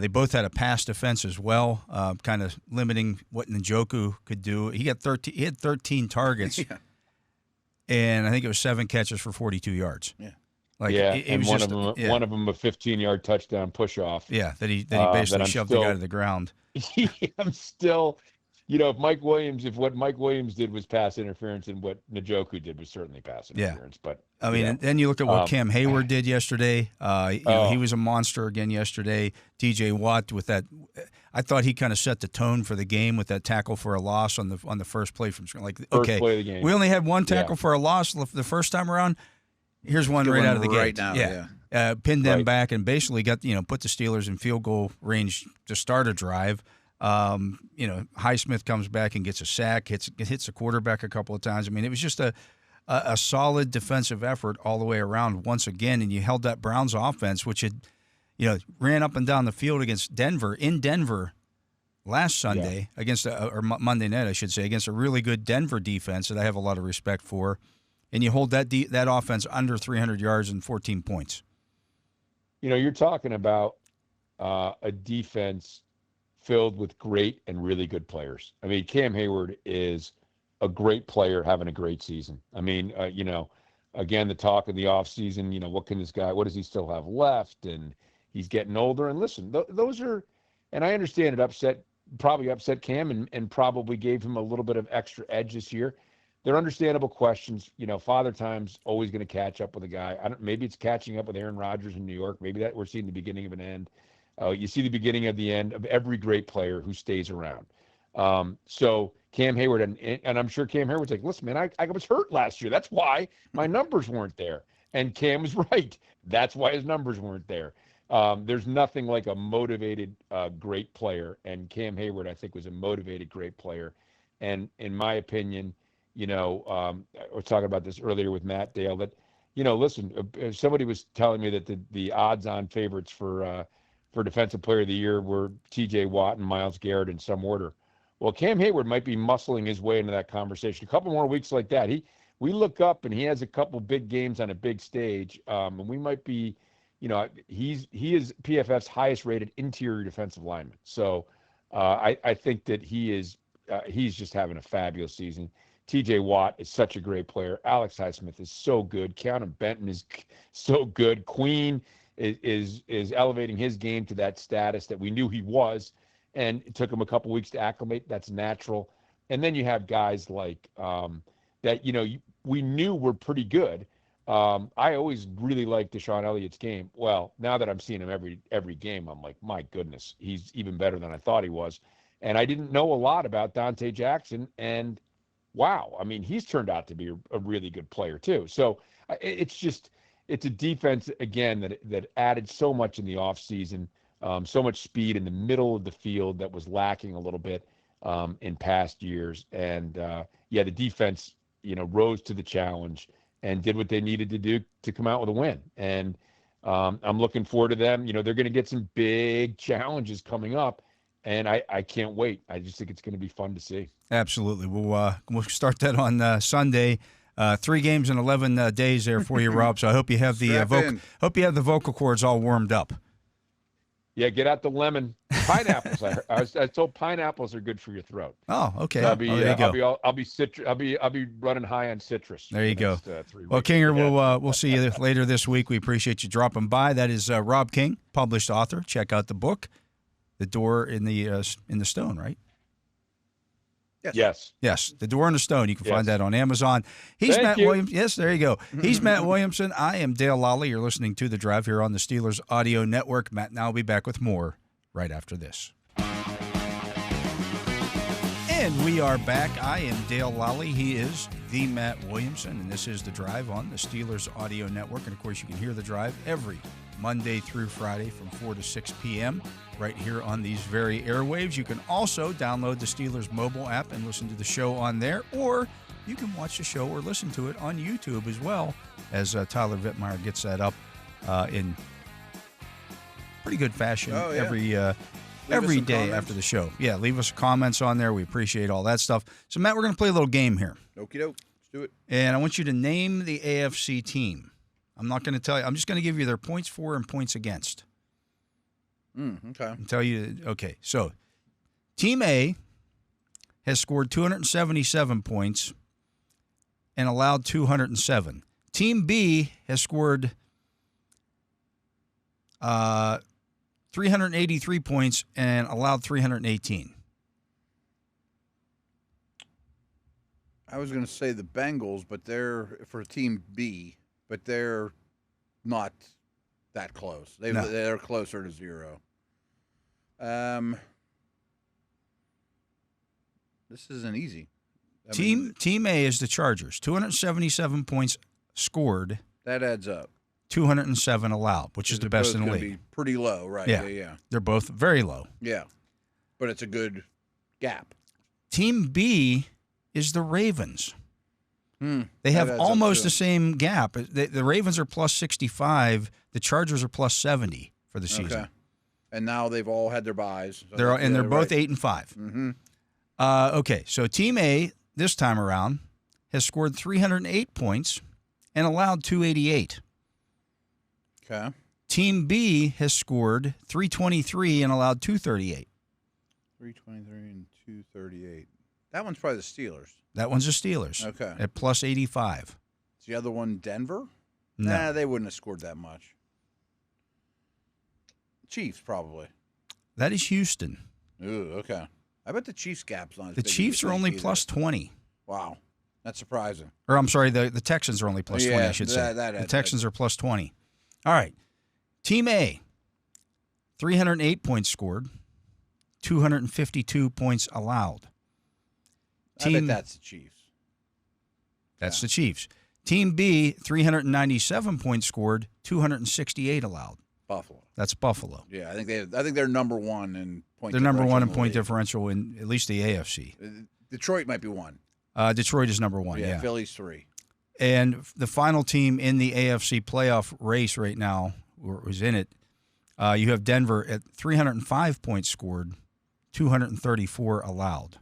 They both had a pass defense as well, kind of limiting what Njoku could do. He had 13 targets, and I think it was 7 catches for 42 yards. Yeah. And one of them a 15-yard touchdown push-off. Yeah, that he basically shoved the guy to the ground. I'm still, if what Mike Williams did was pass interference, and what Njoku did was certainly pass interference. But I mean, and then you look at what Cam Hayward did yesterday. He was a monster again yesterday. T.J. Watt with that, I thought he kind of set the tone for the game with that tackle for a loss on the first play from screen. Like, okay, play of the game. We only had one tackle for a loss the first time around. Here's one right out of the gate. Now, pinned them back and basically got put the Steelers in field goal range to start a drive. Highsmith comes back and gets a sack, hits the quarterback a couple of times. I mean, it was just a solid defensive effort all the way around once again, and you held that Browns offense, which had ran up and down the field against Denver in Denver last Sunday or Monday night, I should say, against a really good Denver defense that I have a lot of respect for. And you hold that offense under 300 yards and 14 points. You're talking about a defense filled with great and really good players. I mean, Cam Hayward is a great player having a great season. I mean, again, the talk in the offseason, what does he still have left? And he's getting older. And listen, those are, and I understand it probably upset Cam and probably gave him a little bit of extra edge this year. They're understandable questions. Father Time's always going to catch up with a guy. Maybe it's catching up with Aaron Rodgers in New York. Maybe that we're seeing the beginning of an end. You see the beginning of the end of every great player who stays around. So Cam Hayward, and I'm sure Cam Hayward's like, listen, man, I was hurt last year. That's why my numbers weren't there. And Cam was right. That's why his numbers weren't there. There's nothing like a motivated, great player. And Cam Hayward, I think, was a motivated, great player. And in my opinion, I was talking about this earlier with Matt Dale, that, listen, somebody was telling me that the odds-on favorites for Defensive Player of the Year were T.J. Watt and Myles Garrett in some order. Well, Cam Hayward might be muscling his way into that conversation. A couple more weeks like that. We look up and he has a couple big games on a big stage, and we might be, he is PFF's highest-rated interior defensive lineman. So I think that he's just having a fabulous season. T.J. Watt is such a great player. Alex Highsmith is so good. Keanu Benton is so good. Queen is elevating his game to that status that we knew he was, and it took him a couple weeks to acclimate. That's natural. And then you have guys like that, we knew were pretty good. I always really liked Deshaun Elliott's game. Well, now that I'm seeing him every game, I'm like, my goodness, he's even better than I thought he was. And I didn't know a lot about Dante Jackson, and wow, I mean, he's turned out to be a really good player too. So it's a defense, again, that added so much in the offseason, so much speed in the middle of the field that was lacking a little bit in past years. And, the defense, rose to the challenge and did what they needed to do to come out with a win. And I'm looking forward to them. They're going to get some big challenges coming up. And I can't wait. I just think it's going to be fun to see. Absolutely. We'll start that on Sunday 3 games in 11 days there for you, Rob. So I hope you have the vocal cords all warmed up. Yeah, get out the lemon. Pineapples. I was told pineapples are good for your throat. Oh, okay. So there you go. I'll be running high on citrus. There you go. 3 Well, weeks. Kinger, we'll see you later this week. We appreciate you dropping by. That is Rob King, published author. Check out the book, The Door in the Stone, right? Yes. Yes, The Door in the Stone. You can find that on Amazon. He's Thank Matt you. Williams. Yes, there you go. He's Matt Williamson. I am Dale Lolley. You're listening to The Drive here on the Steelers Audio Network. Matt and I will be back with more right after this. And we are back. I am Dale Lolley. He is the Matt Williamson, and this is The Drive on the Steelers Audio Network. And, of course, you can hear The Drive every Monday through Friday from 4 to 6 p.m. right here on these very airwaves. You can also download the Steelers mobile app and listen to the show on there, or you can watch the show or listen to it on YouTube as well, as Tyler Vittmeyer gets that up in pretty good fashion every day comments after the show. Yeah, leave us comments on there. We appreciate all that stuff. So, Matt, we're going to play a little game here. Okie doke. Let's do it. And I want you to name the AFC team. I'm not going to tell you. I'm just going to give you their points for and points against. Okay. And tell you, okay, so Team A has scored 277 points and allowed 207. Team B has scored 383 points and allowed 318. I was going to say the Bengals, but they're for Team B, but they're not that close. They're closer to 0. This isn't easy. Team A is the Chargers. 277 points scored. That adds up. 207 allowed, which is the best in the league. Be pretty low, right? Yeah. They're both very low. Yeah, but it's a good gap. Team B is the Ravens. They have adds almost up, the same gap. The Ravens are plus 65. The Chargers are plus 70 for the season. Okay. And now they've all had their buys. So They're both 8 and 5. Mm-hmm. Okay, so Team A this time around has scored 308 points and allowed 288. Okay. Team B has scored 323 and allowed 238. 323 and 238. That one's probably the Steelers. That one's the Steelers. Okay. At plus 85. Is the other one Denver? No. Nah, they wouldn't have scored that much. Chiefs, probably. That is Houston. Ooh, okay. I bet the Chiefs gap's not as The big as Chiefs you are think only either. plus 20. Wow. That's surprising. Or I'm sorry, the Texans are only plus 20, I should say. that The Texans are plus 20. All right. Team A, 308 points scored, 252 points allowed. I bet that's the Chiefs. That's the Chiefs. Team B, 397 points scored, 268 allowed. Buffalo. That's Buffalo. Yeah, I think they're number one in point. They're number one in the point league. differential in at least the AFC. Detroit might be one. Detroit is number 1, yeah. Philly's 3. And the final team in the AFC playoff race right now, or who's in it, you have Denver at 305 points scored, 234 allowed.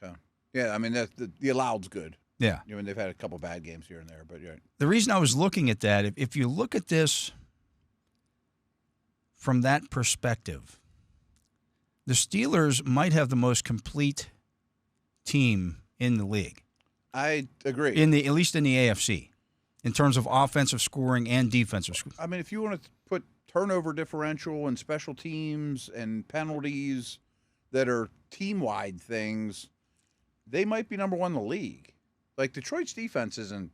Okay. Yeah, I mean, the alloved's good. Yeah. I mean, they've had a couple bad games here and there, but you're right. The reason I was looking at that, if you look at this from that perspective, the Steelers might have the most complete team in the league. I agree. At least in the AFC, in terms of offensive scoring and defensive scoring. I mean, if you want to put turnover differential and special teams and penalties that are team-wide things, they might be number 1 in the league. Like, Detroit's defense isn't...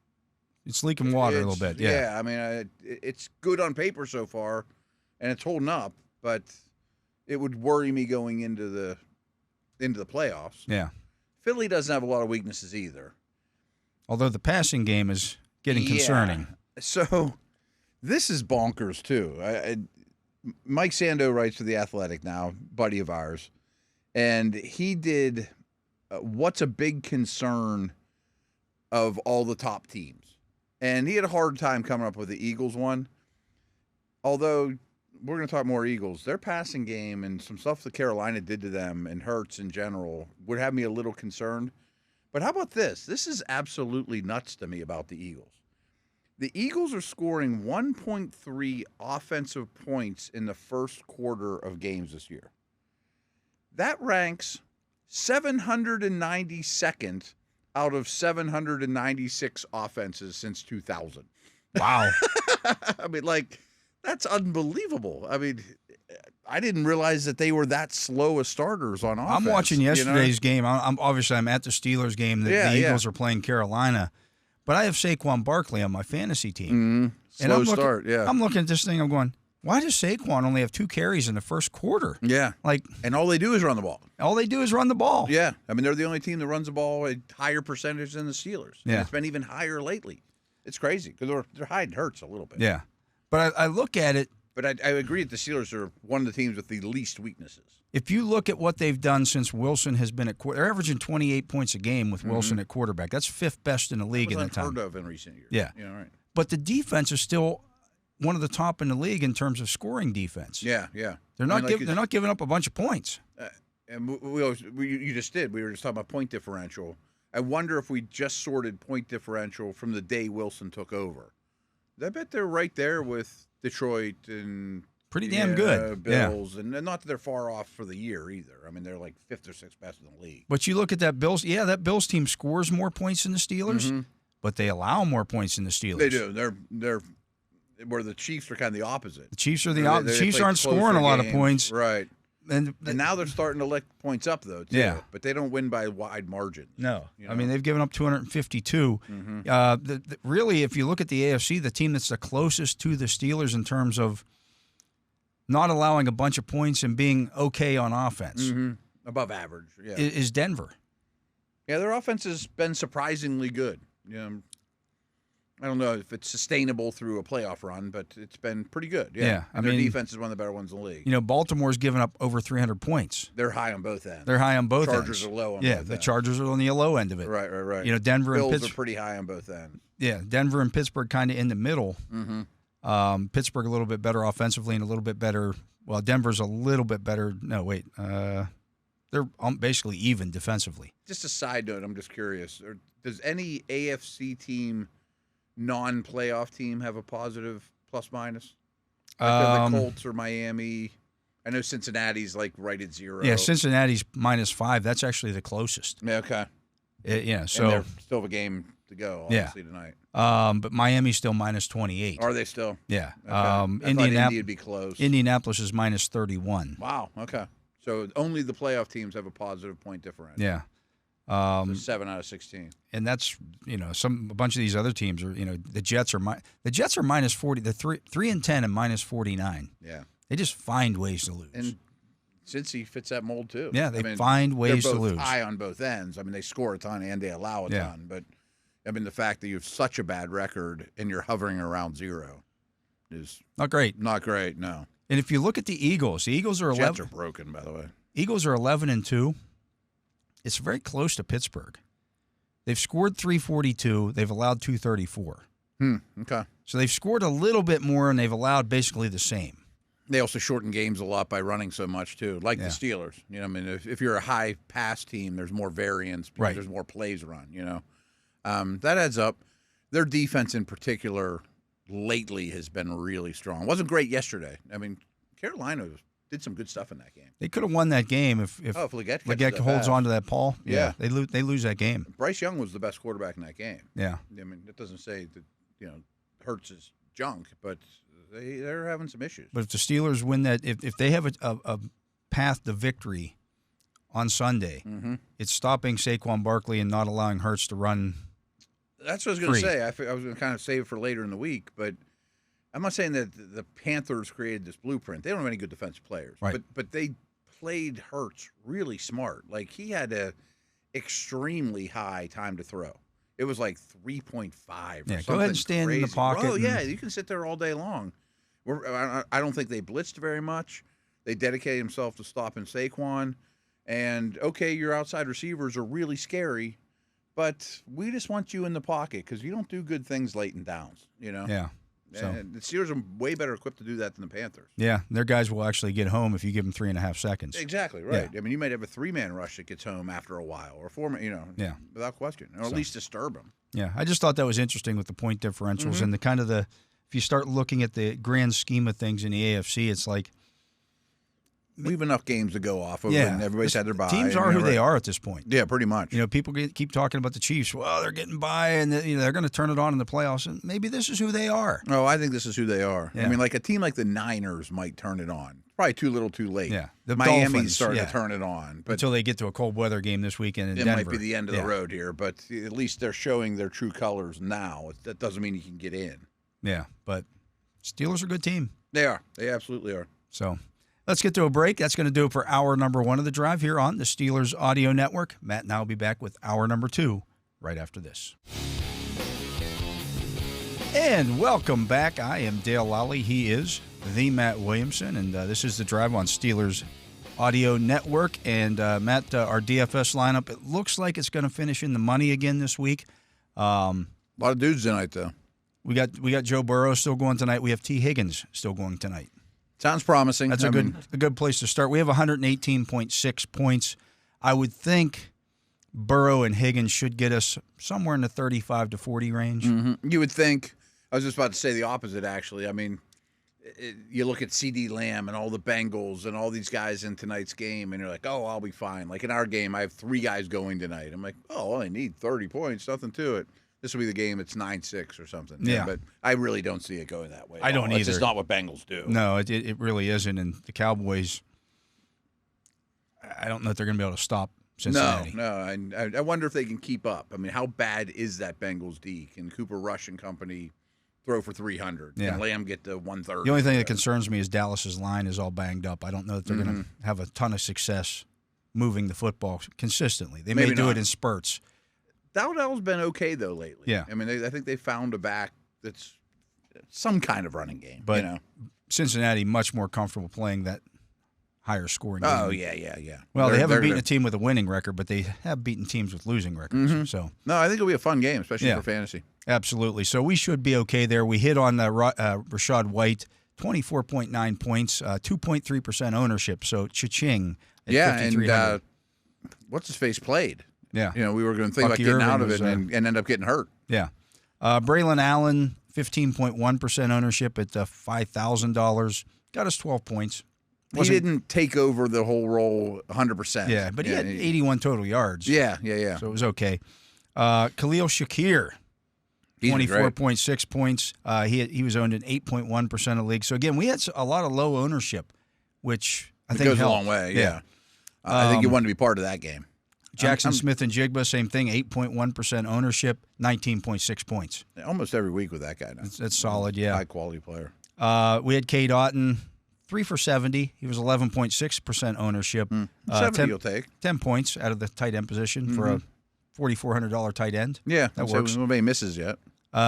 It's leaking water a little bit, yeah. Yeah, I mean, it's good on paper so far, and it's holding up, but it would worry me going into the playoffs. Yeah. Philly doesn't have a lot of weaknesses either. Although the passing game is getting concerning. So this is bonkers, too. Mike Sando writes for The Athletic now, buddy of ours, and he did what's a big concern of all the top teams. And he had a hard time coming up with the Eagles one. Although we're going to talk more Eagles. Their passing game and some stuff that Carolina did to them and Hurts in general would have me a little concerned. But how about this? This is absolutely nuts to me about the Eagles. The Eagles are scoring 1.3 offensive points in the first quarter of games this year. That ranks 792nd out of 796 offenses since 2000. Wow. I mean, like, that's unbelievable. I mean, I didn't realize that they were that slow as starters on offense. I'm watching yesterday's game. I'm at the Steelers game. The Eagles are playing Carolina. But I have Saquon Barkley on my fantasy team. Slow start, yeah. I'm looking at this thing. I'm going, why does Saquon only have 2 carries in the first quarter? Yeah. And all they do is run the ball. All they do is run the ball. Yeah. I mean, they're the only team that runs the ball at higher percentage than the Steelers. Yeah. And it's been even higher lately. It's crazy because they're hiding Hurts a little bit. Yeah. But I look at it. But I agree that the Steelers are one of the teams with the least weaknesses. If you look at what they've done since Wilson has been at quarterback, they're averaging 28 points a game with Wilson at quarterback. That's 5th best in the league in that time. Unheard of in recent years. Yeah. Right. But the defense is still one of the top in the league in terms of scoring defense. Yeah. They're not giving up a bunch of points. And you just did. We were just talking about point differential. I wonder if we just sorted point differential from the day Wilson took over. I bet they're right there with Detroit and pretty damn good. Bills, and not that they're far off for the year either. I mean, they're like 5th or 6th best in the league. But you look at that Bills. Yeah, that Bills team scores more points than the Steelers, but they allow more points than the Steelers. They do. They're where the Chiefs are kind of the opposite. The Chiefs are the Chiefs aren't scoring a lot of points, right? And now they're starting to lick points up though. Too, yeah, but they don't win by wide margins. No, I mean they've given up 252. Really, if you look at the AFC, the team that's the closest to the Steelers in terms of not allowing a bunch of points and being okay on offense, above average, is Denver. Yeah, their offense has been surprisingly good. I don't know if it's sustainable through a playoff run, but it's been pretty good. Yeah. And their defense is one of the better ones in the league. Baltimore's given up over 300 points. They're high on both ends. Chargers are low on both ends. The Chargers are on the low end of it. Right. Denver Bills and Pittsburgh are pretty high on both ends. Yeah, Denver and Pittsburgh kind of in the middle. Pittsburgh a little bit better offensively and a little bit better. Well, Denver's a little bit better. No, wait. They're basically even defensively. Just a side note, I'm just curious. Does any AFC team, non-playoff team, have a positive plus-minus? Like the Colts or Miami? I know Cincinnati's like right at 0. Yeah, Cincinnati's -5. That's actually the closest. Yeah, okay. So and they still have a game to go, obviously, tonight. But Miami's still -28. Are they still? Yeah. Okay. Indy would be close. Indianapolis is -31. Wow. Okay. So only the playoff teams have a positive point differential. Yeah. So 7 out of 16. And that's a bunch of these other teams are the Jets are -40. The 3-10 and -49. Yeah. They just find ways to lose. And Cincy fits that mold too. Yeah, they find ways to lose. They're both high on both ends. I mean, they score a ton and they allow a ton. But I mean, the fact that you have such a bad record and you're hovering around 0 is not great. Not great. No. And if you look at the Eagles are 11. Jets are broken, by the way. Eagles are 11-2. It's very close to Pittsburgh. They've scored 342. They've allowed 234. Okay. So they've scored a little bit more, and they've allowed basically the same. They also shorten games a lot by running so much, too, like the Steelers. I mean, if you're a high pass team, there's more variance because there's more plays run, That adds up. Their defense in particular lately has been really strong. It wasn't great yesterday. I mean, Carolina did some good stuff in that game. They could have won that game if Leggett holds on to that Paul. Yeah. They lose that game. Bryce Young was the best quarterback in that game. Yeah. I mean, it doesn't say that, Hurts is junk, but they're having some issues. But if the Steelers win that, if they have a path to victory on Sunday, it's stopping Saquon Barkley and not allowing Hurts to run. That's what I was going to say. I was going to kind of save it for later in the week, but I'm not saying that the Panthers created this blueprint. They don't have any good defensive players, right. but they played Hurts really smart. Like, he had a extremely high time to throw. It was like 3.5 or something. Go ahead and stand crazy. in the pocket. Oh, yeah, you can sit there all day long. I don't think they blitzed very much. They dedicated themselves to stopping Saquon. And, okay, your outside receivers are really scary, but we just want you in the pocket because you don't do good things late in downs, Yeah. So And the Steelers are way better equipped to do that than the Panthers. yeah, their guys will actually get home if you give them 3.5 seconds. Exactly, right. Yeah. I mean, you might have a 3-man rush that gets home after a while, or 4-man, Yeah. without question, or at least disturb them. Yeah, I just thought that was interesting with the point differentials and the kind of if you start looking at the grand scheme of things in the AFC, it's like We have enough games to go off of, and everybody's had their bye. Teams are who they are at this point. Yeah, pretty much. People keep talking about the Chiefs. Well, they're getting by, and they're going to turn it on in the playoffs. And maybe this is who they are. Oh, I think this is who they are. Yeah. I mean, like a team like the Niners might turn it on. Probably too little, too late. Yeah, the Miami's Dolphins, starting to turn it on, but until they get to a cold weather game this weekend in it Denver. might be the end of the road here. But at least they're showing their true colors now. That doesn't mean you can get in. Yeah, but Steelers are a good team. They are. They absolutely are. So let's get to a break. That's going to do it for hour number 1 of the drive here on the Steelers Audio Network. Matt and I will be back with hour number 2 right after this. And welcome back. I am Dale Lolley. He is the Matt Williamson, and this is the drive on Steelers Audio Network. And Matt, our DFS lineup, it looks like it's going to finish in the money again this week. A lot of dudes tonight, though. We got Joe Burrow still going tonight. We have T. Higgins still going tonight. Sounds promising. That's a good place to start. We have 118.6 points. I would think Burrow and Higgins should get us somewhere in the 35 to 40 range. Mm-hmm. You would think. I was just about to say the opposite, actually. I mean, you look at C.D. Lamb and all the Bengals and all these guys in tonight's game, and you're like, oh, I'll be fine. Like in our game, I have 3 guys going tonight. I'm like, oh, well, I need 30 points, nothing to it. This will be the game. It's 9-6 or something. Yeah. But I really don't see it going that way. I don't either. It's just not what Bengals do. No, it really isn't. And the Cowboys, I don't know if they're going to be able to stop Cincinnati. No. I wonder if they can keep up. I mean, how bad is that Bengals D? Can Cooper Rush and company throw for 300? Yeah. Can Lamb get to 130? The only thing that concerns me is Dallas's line is all banged up. I don't know that they're going to have a ton of success moving the football consistently. They may do it in spurts. Dowdell's been okay, though, lately. Yeah. I mean, I think they found a back that's some kind of running game. But Cincinnati much more comfortable playing that higher scoring game. Oh, yeah. Well, they haven't beaten a team with a winning record, but they have beaten teams with losing records. So No, I think it'll be a fun game, especially for fantasy. Absolutely. So we should be okay there. We hit on Rashad White, 24.9 points, 2.3% ownership. So cha-ching at 5,300. And what's his face played? Yeah. We were going to think Bucky about getting Irvin out of was, it and end up getting hurt. Yeah. Braylon Allen, 15.1% ownership at $5,000. Got us 12 points. He didn't take over the whole role 100%. Yeah, but he had 81 total yards. Yeah. So it was okay. Khalil Shakir, 24.6 points. He was owned in 8.1% of the league. So, again, we had a lot of low ownership, which I think goes helped. a long way, yeah. I think you want to be part of that game. Jackson Smith and Jigba, same thing, 8.1% ownership, 19.6 points. Almost every week with that guy now. That's solid, yeah. High-quality player. We had Cade Otton, 3 for 70. He was 11.6% ownership. 70 you'll take. 10 points out of the tight end position for a $4,400 tight end. Yeah, that works. Nobody misses yet.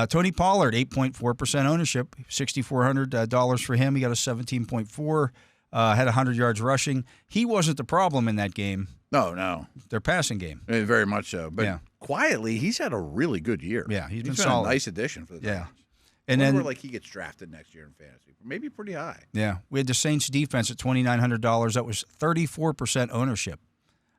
Tony Pollard, 8.4% ownership, $6,400 for him. He got a 17.4, had 100 yards rushing. He wasn't the problem in that game. No. Their passing game. Very much so. But quietly, he's had a really good year. Yeah, he's been a solid. nice addition for the Titans. And then then he gets drafted next year in fantasy. Maybe pretty high. Yeah. We had the Saints defense at $2,900. That was 34% ownership.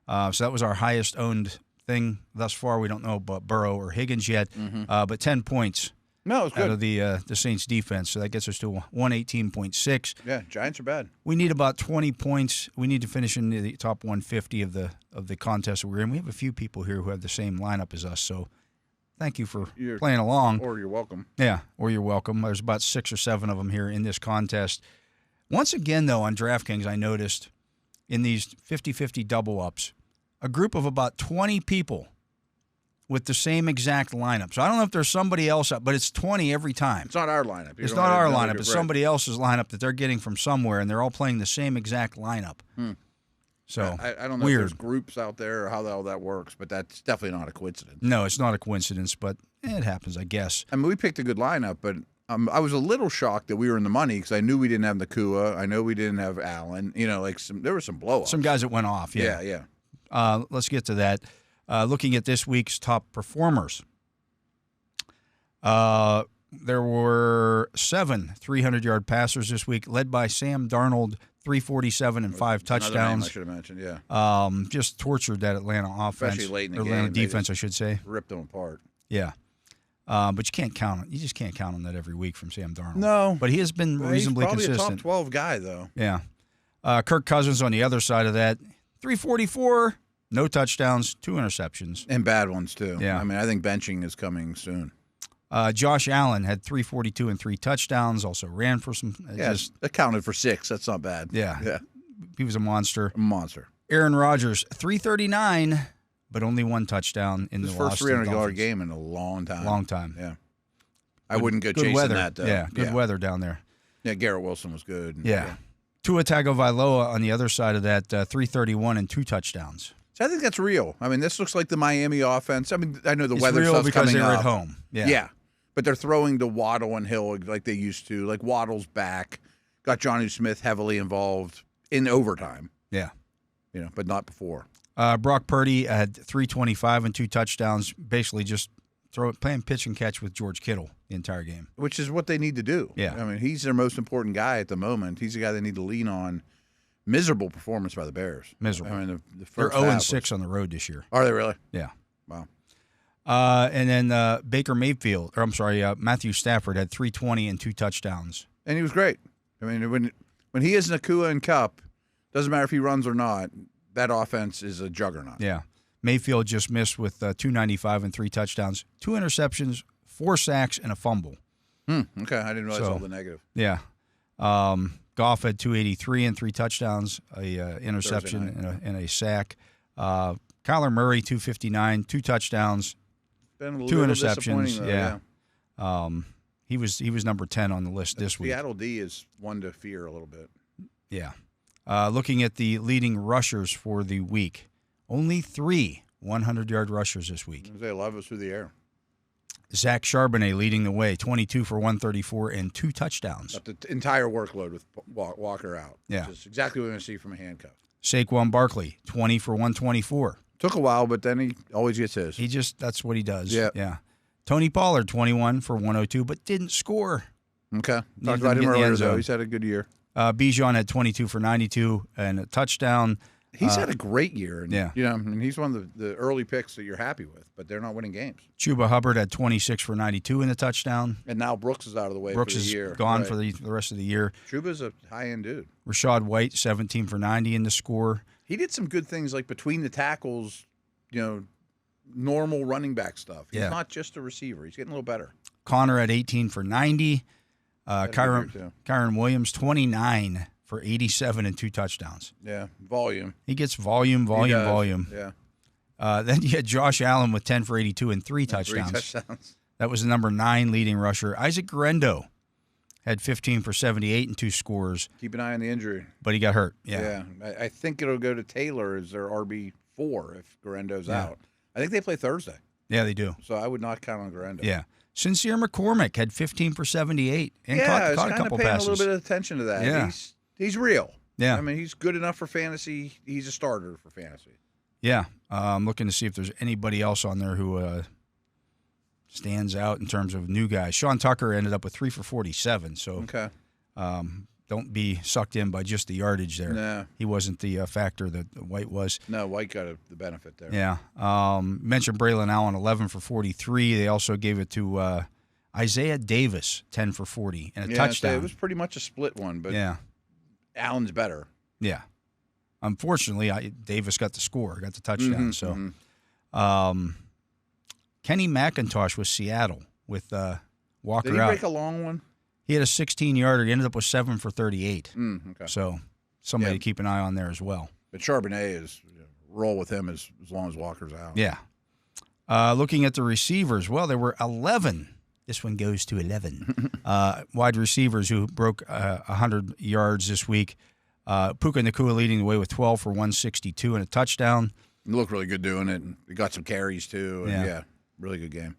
So that was our highest owned thing thus far. We don't know about Burrow or Higgins yet, but 10 points it's good. out of the Saints defense. So that gets us to 118.6. Yeah, Giants are bad. We need about 20 points. We need to finish in the top 150 of the contest we're in. We have a few people here who have the same lineup as us, so thank you for playing along. Or you're welcome. Yeah, or you're welcome. There's about 6 or 7 of them here in this contest. Once again, though, on DraftKings, I noticed in these 50-50 double-ups, a group of about 20 people with the same exact lineup. So I don't know if there's somebody else, but it's 20 every time. It's not our lineup. It's not our lineup. It's somebody else's lineup that they're getting from somewhere, and they're all playing the same exact lineup. So I don't know if there's groups out there or how all that works, but that's definitely not a coincidence. No, it's not a coincidence, but it happens, I guess. I mean, we picked a good lineup, but I was a little shocked that we were in the money because I knew we didn't have Nakua. I know we didn't have Allen. There were some blow-ups. Some guys that went off, Yeah. Let's get to that. Looking at this week's top performers. There were 7 300-yard passers this week, led by Sam Darnold, 347 and 5 touchdowns. I should have mentioned, yeah. Just tortured that Atlanta offense. Especially late in the Atlanta game. defense, I should say. Ripped them apart. Yeah. But you can't count. You just can't count on that every week from Sam Darnold. No. But he has been reasonably he's probably consistent. a top 12 guy, though. Yeah. Kirk Cousins on the other side of that, 344, no touchdowns, 2 interceptions. And bad ones, too. Yeah. I mean, I think benching is coming soon. Josh Allen had 342 and 3 touchdowns, also ran for some. Accounted for 6. That's not bad. Yeah. He was a monster. A monster. Aaron Rodgers, 339, but only 1 touchdown in His the first loss to the 300-yard Dolphins. game in a long time. Long time. Yeah. I wouldn't go good chasing weather. that, though. Yeah, good weather down there. Yeah, Garrett Wilson was good. Yeah. Tua Tagovailoa on the other side of that, 331 and 2 touchdowns. So I think that's real. I mean, this looks like the Miami offense. I mean, I know the It's weather real stuff's because coming they're up. at home. Yeah. Yeah. But they're throwing to Waddle and Hill like they used to. Like Waddle's back. Got Johnny Smith heavily involved in overtime. Yeah. But not before. Brock Purdy had 325 and 2 touchdowns, basically just playing pitch and catch with George Kittle the entire game. Which is what they need to do. Yeah. I mean, he's their most important guy at the moment. He's the guy they need to lean on. Miserable performance by the Bears. Miserable. I mean, the They're first 0 half and was- 6 on the road this year. Are they really? Yeah. Wow. And then Baker Mayfield, Matthew Stafford had 320 and 2 touchdowns. And he was great. I mean, when he is Nakua and Cup, doesn't matter if he runs or not, that offense is a juggernaut. Yeah. Mayfield just missed with 295 and 3 touchdowns, 2 interceptions, 4 sacks, and a fumble. Okay, I didn't realize all the negative. Yeah. Goff had 283 and 3 touchdowns, a interception and a sack. Kyler Murray 259, 2 touchdowns, Been a 2 little interceptions. disappointing, though, Yeah. He was number 10 on the list this week. Seattle D is one to fear a little bit. Yeah. Looking at the leading rushers for the week, only 3 100-yard rushers this week. They love us through the air. Zach Charbonnet leading the way, 22 for 134 and 2 touchdowns. Got the entire workload with Walker out. Yeah. Just exactly what we're going to see from a handcuff. Saquon Barkley, 20 for 124. Took a while, but then he always gets his. That's what he does. Yeah. Yeah. Tony Pollard, 21 for 102, but didn't score. Okay. Needed Talked to about get him in the earlier, end though. zone. He's had a good year. Bijan had 22 for 92 and a touchdown. He's had a great year. And, yeah. I mean, he's one of the early picks that you're happy with, but they're not winning games. Chuba Hubbard had 26 for 92 in the touchdown. And now Brooks is out of the way Brooks for the is year. gone Right. for the rest of the year. Chuba's a high-end dude. Rashad White, 17 for 90 in the score. He did some good things like between the tackles, normal running back stuff. He's not just a receiver. He's getting a little better. Connor at 18 for 90. Had a good year, too. Kyron Williams, 29 for 87 and 2 touchdowns. Yeah, volume. He gets volume. He does. Yeah. Then you had Josh Allen with 10 for 82 and 3 touchdowns. That was the number 9 leading rusher. Isaac Guerrero had 15 for 78 and 2 scores. Keep an eye on the injury. But he got hurt. Yeah. I think it'll go to Taylor as their RB4 if Guerendo's out. I think they play Thursday. Yeah, they do. So I would not count on Guerendo. Yeah. Sincere McCormick had 15 for 78 and it's caught a kind couple of paying passes. a little bit of attention to that. Yeah. He's real. Yeah. I mean, he's good enough for fantasy. He's a starter for fantasy. Yeah. I'm looking to see if there's anybody else on there who stands out in terms of new guys. Sean Tucker ended up with 3 for 47. So don't be sucked in by just the yardage there. No. He wasn't the factor that White was. No, White got the benefit there. Yeah. Mentioned Braylon Allen, 11 for 43. They also gave it to Isaiah Davis, 10 for 40, and a touchdown. It was pretty much a split one, but Allen's better. Yeah. Unfortunately, Davis got the score, got the touchdown. Kenny McIntosh with Seattle with Walker Did he out. break a long one? He had a 16-yarder. He ended up with 7 for 38. Okay. So somebody to keep an eye on there as well. But Charbonnet is roll with him as long as Walker's out. Yeah. Looking at the receivers, well, there were 11. This one goes to 11 wide receivers who broke 100 yards this week. Puka Nacua leading the way with 12 for 162 and a touchdown. He looked really good doing it. He got some carries, too. And really good game.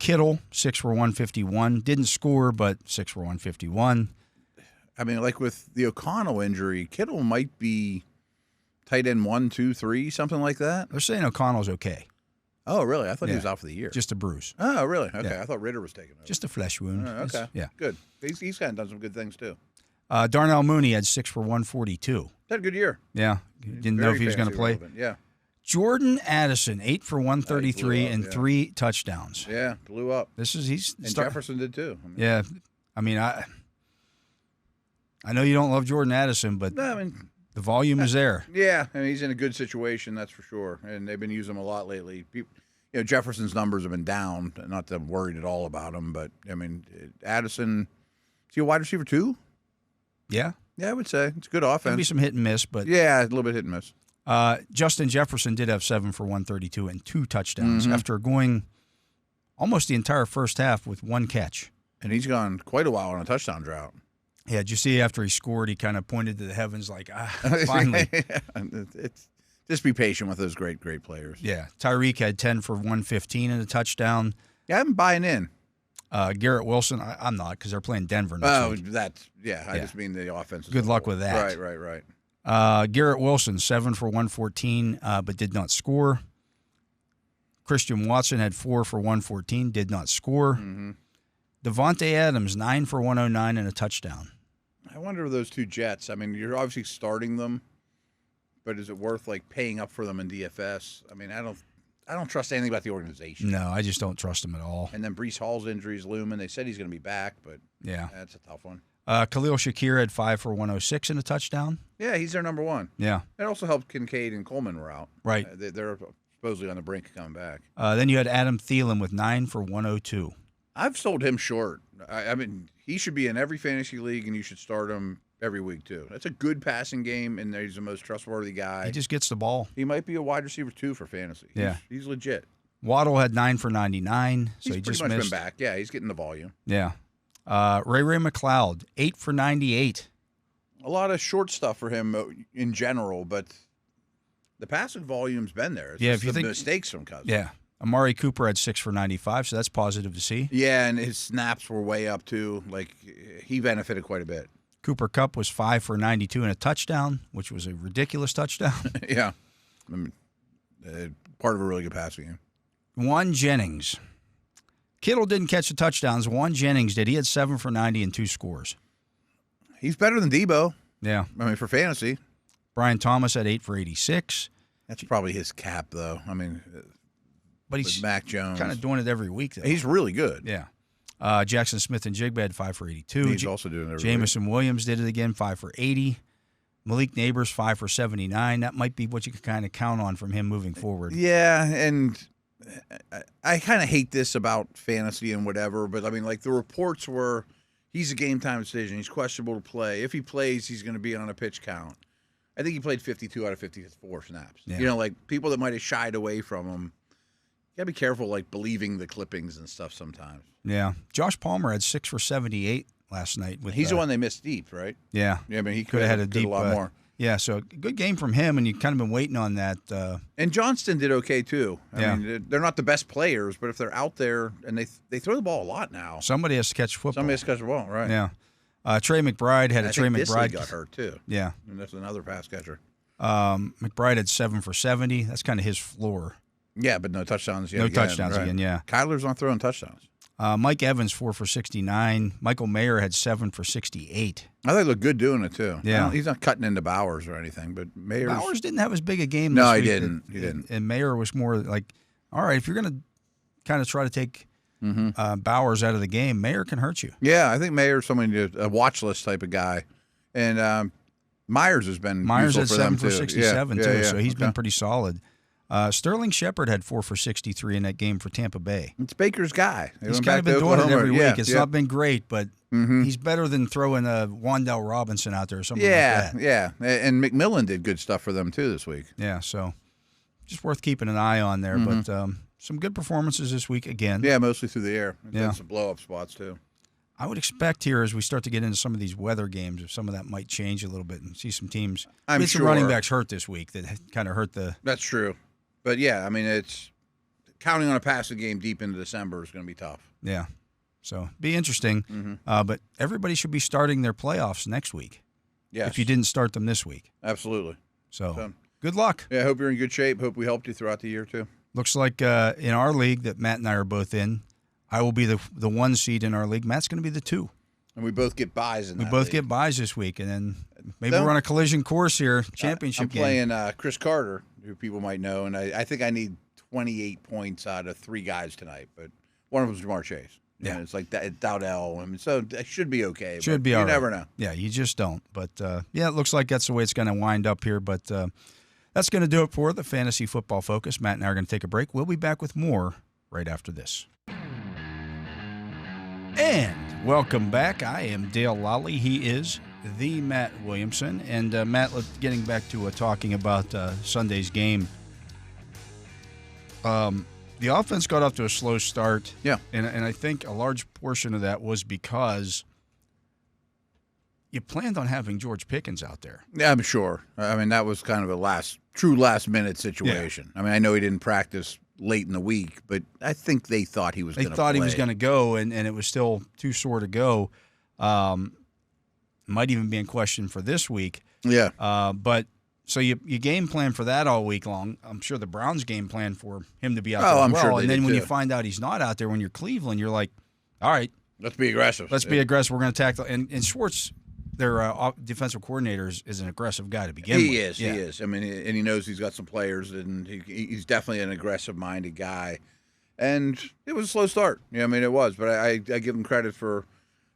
Kittle, 6 for 151. Didn't score, but 6 for 151. I mean, like with the O'Connell injury, Kittle might be tight end 1, 2, 3, something like that. They're saying O'Connell's okay. Oh, really? I thought he was out for the year. Just a bruise. Oh, really? Okay. Yeah. I thought Ritter was taking over. Just a flesh wound. Oh, okay. Yeah. Good. He's kind of done some good things, too. Darnell Mooney had 6 for 142. Had a good year. Yeah. Didn't know if he was going to play. Relevant. Yeah. Jordan Addison, 8 for 133 and 3 touchdowns. Yeah, blew up. Jefferson did, too. Yeah. I mean, I know you don't love Jordan Addison, but the volume is there. Yeah, I mean, he's in a good situation, that's for sure. And they've been using him a lot lately. Jefferson's numbers have been down. Not that I'm worried at all about him, but, I mean, Addison, is he a wide receiver, too? Yeah. Yeah, I would say. It's a good offense. Maybe some hit and miss, but. Yeah, a little bit hit and miss. Justin Jefferson did have 7 for 132 and 2 touchdowns after going almost the entire first half with 1 catch. And he's gone quite a while on a touchdown drought. Yeah, did you see after he scored, he kind of pointed to the heavens like, finally. Just be patient with those great players. Yeah. Tyreek had 10 for 115 and a touchdown. Yeah, I'm buying in. Garrett Wilson, I'm not because they're playing Denver next week. I just mean the offense. Good luck with that. Right. Garrett Wilson, 7 for 114, but did not score. Christian Watson had 4 for 114, did not score. Devontae Adams, 9 for 109 and a touchdown. I wonder if those two Jets, I mean, you're obviously starting them, but is it worth paying up for them in DFS? I mean, I don't trust anything about the organization. No, I just don't trust them at all. And then Breece Hall's injuries looming. They said he's going to be back, but yeah, that's a tough one. Khalil Shakir had 5 for 106 and a touchdown. Yeah, he's their number one. Yeah. It also helped Kincaid and Coleman were out. Right. They're supposedly on the brink of coming back. Then you had Adam Thielen with 9 for 102. I've sold him short. I mean, he should be in every fantasy league, and you should start him every week, too. That's a good passing game, and he's the most trustworthy guy. He just gets the ball. He might be a wide receiver, too, for fantasy. Yeah. He's legit. Waddle had 9 for 99, so he just pretty much missed. been back. Yeah, he's getting the volume. Yeah. Ray McLeod, 8 for 98. A lot of short stuff for him in general, but the passing volume's been there. It's if you think mistakes from Cousins. Yeah. Amari Cooper had 6 for 95, so that's positive to see. Yeah, and his snaps were way up, too. He benefited quite a bit. Cooper Kupp was 5 for 92 and a touchdown, which was a ridiculous touchdown. Yeah. I mean, part of a really good passing game. Juan Jennings. Kittle didn't catch the touchdowns. Juan Jennings did. He had 7 for 90 and 2 scores. He's better than Debo. Yeah. I mean, for fantasy. Brian Thomas had 8 for 86. That's probably his cap, though. I mean, but he's Mac Jones kind of doing it every week, though. He's really good. Yeah. Jackson Smith and Jigba had 5 for 82. He's also doing it every Jamison Williams did it again, 5 for 80. Malik Neighbors, 5 for 79. That might be what you can kind of count on from him moving forward. Yeah, and I kind of hate this about fantasy and whatever, but I mean, the reports were he's a game-time decision. He's questionable to play. If he plays, he's going to be on a pitch count. I think he played 52 out of 54 snaps. Yeah. People that might have shied away from him. You got to be careful, believing the clippings and stuff sometimes. Yeah. Josh Palmer had 6 for 78 last night. He's the one they missed deep, right? Yeah. Yeah, I mean, he could have had a lot more. Yeah, so good game from him, and you kind of been waiting on that. And Johnston did okay, too. I mean, they're not the best players, but if they're out there, and they throw the ball a lot now. Somebody has to catch football. Somebody has to catch the ball, right. Yeah. Trey McBride had a Trey McBride. got hurt, too. Yeah. And that's another pass catcher. McBride had 7 for 70. That's kind of his floor. Yeah, but no touchdowns yet. No touchdowns again, yeah. Kyler's not throwing touchdowns. Mike Evans, 4 for 69. Michael Mayer had 7 for 68. I thought he looked good doing it, too. Yeah. He's not cutting into Bowers or anything, but Bowers didn't have as big a game this week. No, he didn't. And Mayer was more like, all right, if you're going to kind of try to take Bowers out of the game, Mayer can hurt you. Yeah, I think Mayer's a watch list type of guy. And Myers has been useful had for 7 them, for too. 67, too, Yeah, so he's been pretty solid. Sterling Shepard had 4 for 63 in that game for Tampa Bay. It's Baker's guy. He's kind of been doing it every week. It's not been great, but Mm-hmm. He's better than throwing a Wan'Dale Robinson out there or something like that. Yeah. And McMillan did good stuff for them, too, this week. Yeah, so just worth keeping an eye on there. Mm-hmm. But some good performances this week again. Yeah, mostly through the air. Yeah. Some blow-up spots, too. I would expect here as we start to get into some of these weather games, if some of that might change a little bit and see some teams. I'm some sure. running backs hurt this week that kind of hurt the. That's true. But, yeah, I mean, it's counting on a passing game deep into December is going to be tough. Yeah. So, be interesting. Mm-hmm. But everybody should be starting their playoffs next week. Yes. If you didn't start them this week. Absolutely. So good luck. Yeah, I hope you're in good shape. Hope we helped you throughout the year, too. Looks like in our league that Matt and I are both in, I will be the 1 seed in our league. Matt's going to be the 2. And we both get buys in that We both league. get buys this week, and then maybe we're on a collision course here, championship I'm game. playing Chris Carter, who people might know, and I think I need 28 points out of 3 guys tonight, but one of them is Jamar Chase. Yeah. And it's like Dowdell. I mean, so it should be okay. Should be all all right. You never know. Yeah, you just don't. But, yeah, it looks like that's the way it's going to wind up here. But that's going to do it for the Fantasy Football Focus. Matt and I are going to take a break. We'll be back with more right after this. And welcome back. I am Dale Lolley. He is the Matt Williamson. And, Matt, getting back to talking about Sunday's game, the offense got off to a slow start. Yeah. And I think a large portion of that was because you planned on having George Pickens out there. Yeah, I'm sure. I mean, that was kind of a true last-minute situation. Yeah. I mean, I know he didn't practice late in the week, but I think they thought he was going to play. They thought he was going to go, and it was still too sore to go. Might even be in question for this week. Yeah. But so you game plan for that all week long. I'm sure the Browns game plan for him to be out there as I'm well. sure they and then did when too. you find out he's not out there, when you're Cleveland, you're like, all right, let's be aggressive. Let's be aggressive. We're going to tackle. And Schwartz, their defensive coordinator, is an aggressive guy to begin with. He is. I mean, and he knows he's got some players, and he's definitely an aggressive-minded guy. And it was a slow start. Yeah, I mean, it was. But I give him credit for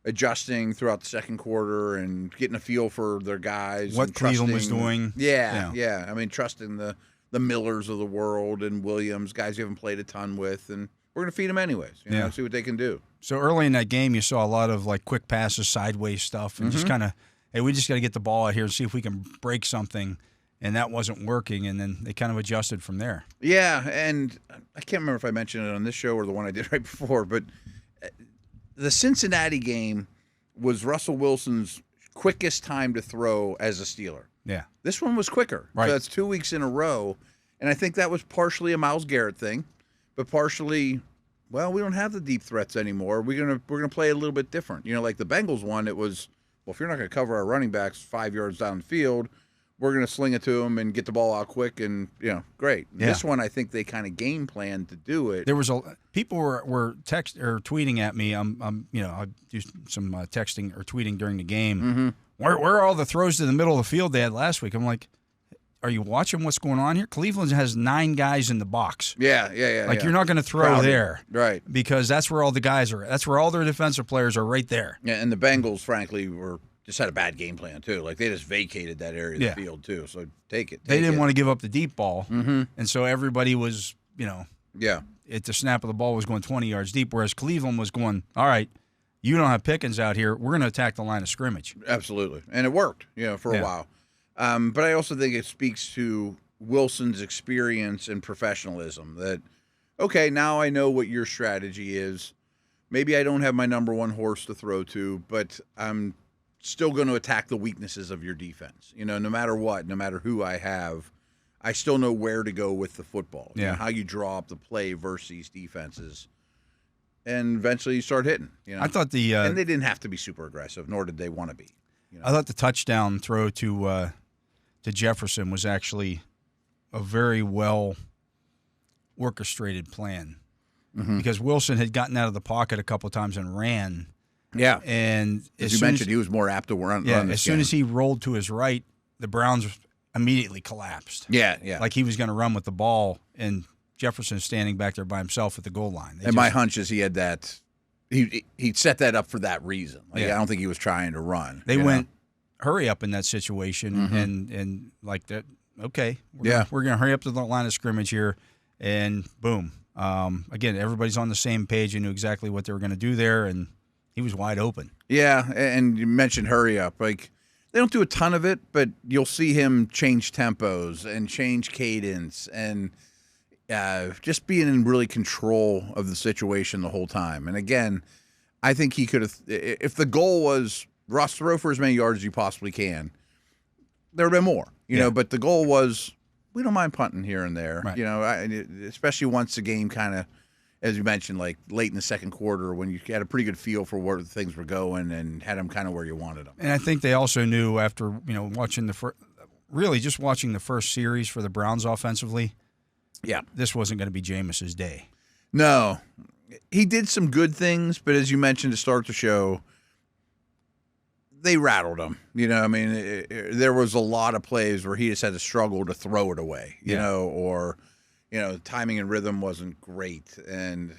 adjusting throughout the second quarter and getting a feel for their guys. What and Cleveland was trusting, doing. Yeah. I mean, trusting the Millers of the world and Williams, guys you haven't played a ton with. And we're going to feed them anyways. You know, see what they can do. So early in that game, you saw a lot of like quick passes, sideways stuff, and just kind of, hey, we just got to get the ball out here and see if we can break something. And that wasn't working, and then they kind of adjusted from there. Yeah, and I can't remember if I mentioned it on this show or the one I did right before, but the Cincinnati game was Russell Wilson's quickest time to throw as a Steeler. Yeah. This one was quicker. Right. So that's 2 weeks in a row, and I think that was partially a Myles Garrett thing, but partially, well, we don't have the deep threats anymore. We're gonna play a little bit different. You know, like the Bengals one, it was, well, if you're not going to cover our running backs 5 yards down the field, we're going to sling it to them and get the ball out quick, and great. Yeah. This one, I think they kind of game planned to do it. There was people were text or tweeting at me. I do some texting or tweeting during the game. Mm-hmm. Where are all the throws to the middle of the field they had last week? I'm like, are you watching what's going on here? Cleveland has 9 guys in the box. Yeah. Like you're not going to throw Crowded. there, Right? Because that's where all the guys are. That's where all their defensive players are, right there. Yeah, and the Bengals, frankly, just had a bad game plan too. Like they just vacated that area of the field too. So take it. They didn't want to give up the deep ball, Mm-hmm. and so everybody was, Yeah. at the snap of the ball was going 20 yards deep, whereas Cleveland was going, all right, you don't have Pickens out here. We're going to attack the line of scrimmage. Absolutely, and it worked. For a while. But I also think it speaks to Wilson's experience and professionalism. That okay, now I know what your strategy is. Maybe I don't have my number one horse to throw to, but I'm still going to attack the weaknesses of your defense. No matter what, no matter who I have, I still know where to go with the football. Yeah. How you draw up the play versus these defenses. And eventually you start hitting. I thought and they didn't have to be super aggressive, nor did they want to be. I thought the touchdown throw to Jefferson was actually a very well orchestrated plan because Wilson had gotten out of the pocket a couple times and ran. Yeah. And as you mentioned, he was more apt to run. Yeah, run this as soon game. as he rolled to his right, the Browns immediately collapsed. Yeah. Like he was going to run with the ball, and Jefferson standing back there by himself at the goal line. My hunch is he had that. He set that up for that reason. I don't think he was trying to run. They went hurry up in that situation, and like that. Okay, we're gonna hurry up to the line of scrimmage here, and boom. Again, everybody's on the same page and knew exactly what they were going to do there, and he was wide open. Yeah, and you mentioned hurry up. Like they don't do a ton of it, but you'll see him change tempos and change cadence and just being in really control of the situation the whole time. And again, I think he could have, if the goal was Russ, throw for as many yards as you possibly can, there would have been more, you know, but the goal was, we don't mind punting here and there, right. Especially once the game kind of, as you mentioned, like late in the second quarter when you had a pretty good feel for where things were going and had them kind of where you wanted them. And I think they also knew after, watching watching the first series for the Browns offensively, Yeah. this wasn't going to be Jameis's day. No. He did some good things, but as you mentioned to start the show, they rattled him. I mean, there was a lot of plays where he just had to struggle to throw it away, you know, or, timing and rhythm wasn't great. And,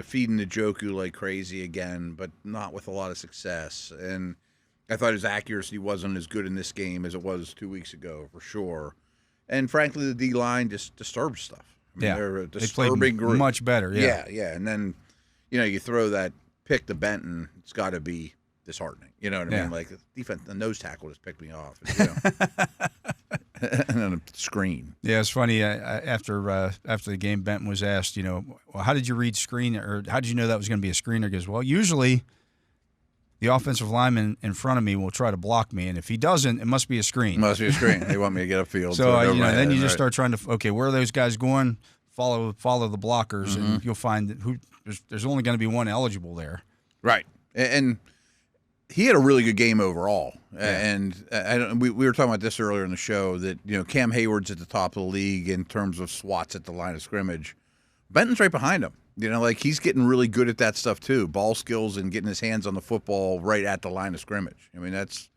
feeding Njoku like crazy again, but not with a lot of success. And I thought his accuracy wasn't as good in this game as it was 2 weeks ago, for sure. And frankly, the D-line just disturbs stuff. I mean, they're a disturbing group. Much better, yeah. Yeah. And then, you throw that pick to Benton, it's got to be disheartening. You know what I mean? Like the nose tackle just picked me off. And then a screen. Yeah, it's funny. After the game, Benton was asked, well, how did you read screen, or how did you know that was going to be a screener? He goes, well, usually the offensive lineman in front of me will try to block me, and if he doesn't, it must be a screen. Must be a screen. They want me to get upfield. So then you just start trying to, okay, where are those guys going? Follow the blockers, and you'll find that there's only going to be one eligible there. Right, and he had a really good game overall. And we were talking about this earlier in the show that Cam Hayward's at the top of the league in terms of swats at the line of scrimmage. Benton's right behind him. He's getting really good at that stuff too. Ball skills and getting his hands on the football right at the line of scrimmage. I mean, it's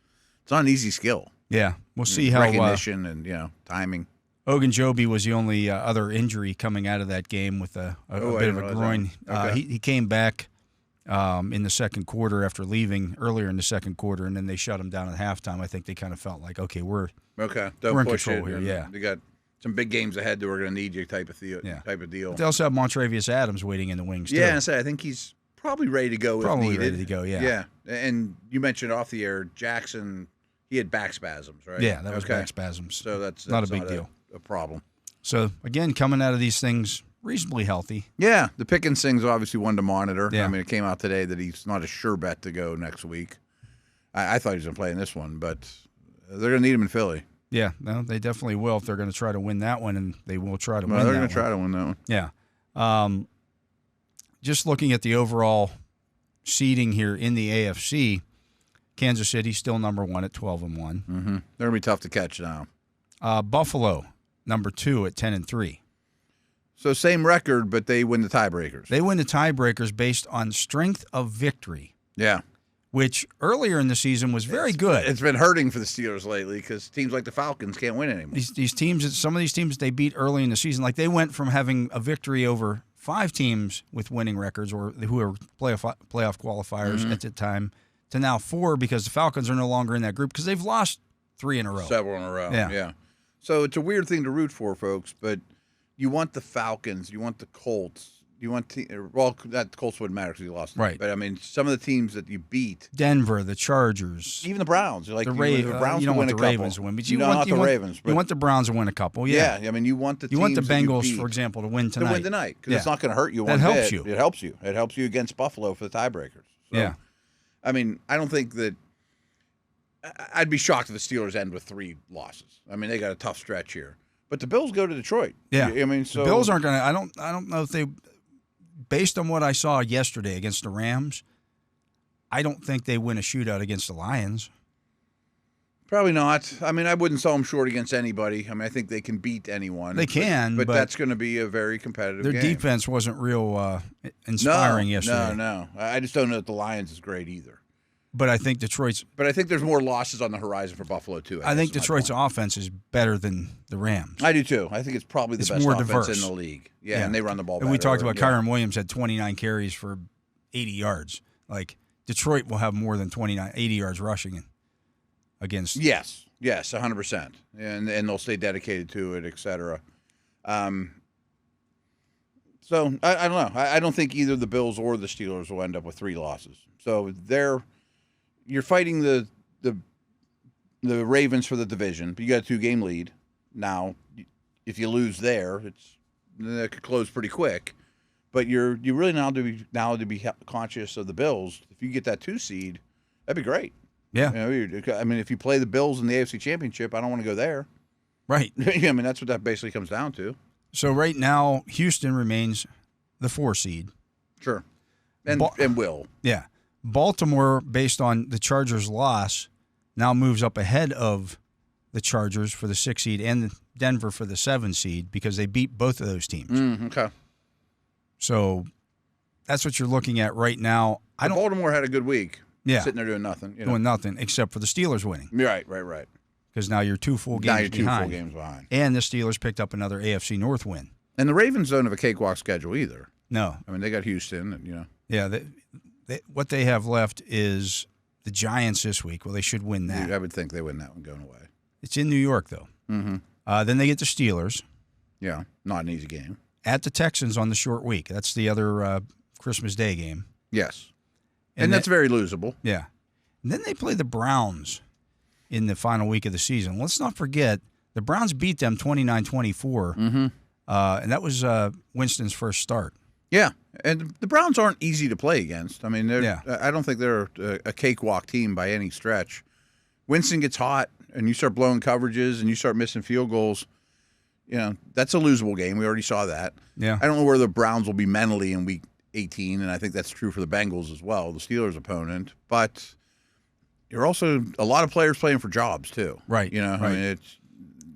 not an easy skill. Yeah, we'll see how recognition and timing. Ogunjobi was the only other injury coming out of that game with a bit of a groin. Okay. He came back in the second quarter after leaving earlier in the second quarter, and then they shut him down at halftime. I think they kind of felt like, okay, we're They'll in push control it here. Yeah, they got some big games ahead that we're going to need you type of deal. But they also have Montrevious Adams waiting in the wings too. Yeah, I think he's probably ready to go. Probably if needed. ready to go. Yeah. Yeah, and you mentioned off the air, Jackson. He had back spasms, right? Yeah, that was back spasms. So that's not a big deal. A problem. So again, coming out of these things reasonably healthy. Yeah, the Pickens thing's obviously one to monitor. Yeah. I mean, it came out today that he's not a sure bet to go next week. I thought he was going to play in this one, but they're going to need him in Philly. Yeah, no, they definitely will if they're going to try to win that one, and they will try to win that one. They're going to try to win that one. Yeah. Just looking at the overall seeding here in the AFC, Kansas City still number 1 at 12-1. Mm-hmm. They're going to be tough to catch now. Buffalo number 2 at 10-3. So same record, but they win the tiebreakers. They win the tiebreakers based on strength of victory. Yeah. Which earlier in the season was very good. It's been hurting for the Steelers lately because teams like the Falcons can't win anymore. These teams, some of these teams they beat early in the season, like they went from having a victory over 5 teams with winning records or who are playoff qualifiers at the time to now 4 because the Falcons are no longer in that group because they've lost 3 in a row. Several in a row, yeah. So it's a weird thing to root for, folks, but you want the Falcons, you want the Colts, that Colts wouldn't matter because you lost them. Right. But, I mean, some of the teams that you beat. Denver, the Chargers. Even the Browns. The Browns you don't to win want the a couple. Ravens to win, but you want the Ravens. You want the Browns to win a couple, yeah. I mean, you want the Bengals, for example, to win tonight. To win tonight because it's not going to hurt you. That helps you. It helps you. It helps you against Buffalo for the tiebreakers. So, yeah. I mean, I don't think that – I'd be shocked if the Steelers end with 3 losses. I mean, they got a tough stretch here. But the Bills go to Detroit. Yeah. I mean, so the Bills aren't going to – I don't know if they – based on what I saw yesterday against the Rams, I don't think they win a shootout against the Lions. Probably not. I mean, I wouldn't sell them short against anybody. I mean, I think they can beat anyone. They can, but that's going to be a very competitive game. Their defense wasn't real inspiring yesterday. No. I just don't know that the Lions is great either. But I think Detroit's. But I think there's more losses on the horizon for Buffalo too. I think Detroit's offense is better than the Rams. I do too. I think it's probably the best more offense diverse in the league. Yeah, and they run the ball. And we talked about Kyron Williams had 29 carries for 80 yards. Like Detroit will have more than 80 yards rushing against. Yes, 100%, and they'll stay dedicated to it, etc. So I don't know. I don't think either the Bills or the Steelers will end up with 3 losses. So you're fighting the Ravens for the division. But you got a 2-game lead. Now, if you lose there, it could close pretty quick. But you really now to be conscious of the Bills. If you get that 2 seed, that'd be great. Yeah. I mean, if you play the Bills in the AFC Championship, I don't want to go there. Right. I mean, that's what that basically comes down to. So right now, Houston remains the 4 seed. Sure. And will. Yeah. Baltimore, based on the Chargers' loss, now moves up ahead of the Chargers for the 6 seed and Denver for the 7 seed because they beat both of those teams. Okay. So that's what you're looking at right now. Baltimore had a good week. Yeah. Sitting there doing nothing. Doing nothing except for the Steelers winning. Right. Because now you're 2 full games Now you're 2 behind. full games behind. And the Steelers picked up another AFC North win. And the Ravens don't have a cakewalk schedule either. No. I mean, they got Houston, and, Yeah, what they have left is the Giants this week. Well, they should win that. I would think they win that one going away. It's in New York, though. Mm-hmm. Then they get the Steelers. Yeah, not an easy game. At the Texans on the short week. That's the other Christmas Day game. Yes. And that's very losable. Yeah. And then they play the Browns in the final week of the season. Let's not forget, the Browns beat them 29-24, and that was Winston's first start. Yeah, and the Browns aren't easy to play against. I mean, I don't think they're a cakewalk team by any stretch. Winston gets hot, and you start blowing coverages, and you start missing field goals. That's a losable game. We already saw that. Yeah. I don't know where the Browns will be mentally in Week 18, and I think that's true for the Bengals as well, the Steelers' opponent. But you're also a lot of players playing for jobs too. Right. I mean, it's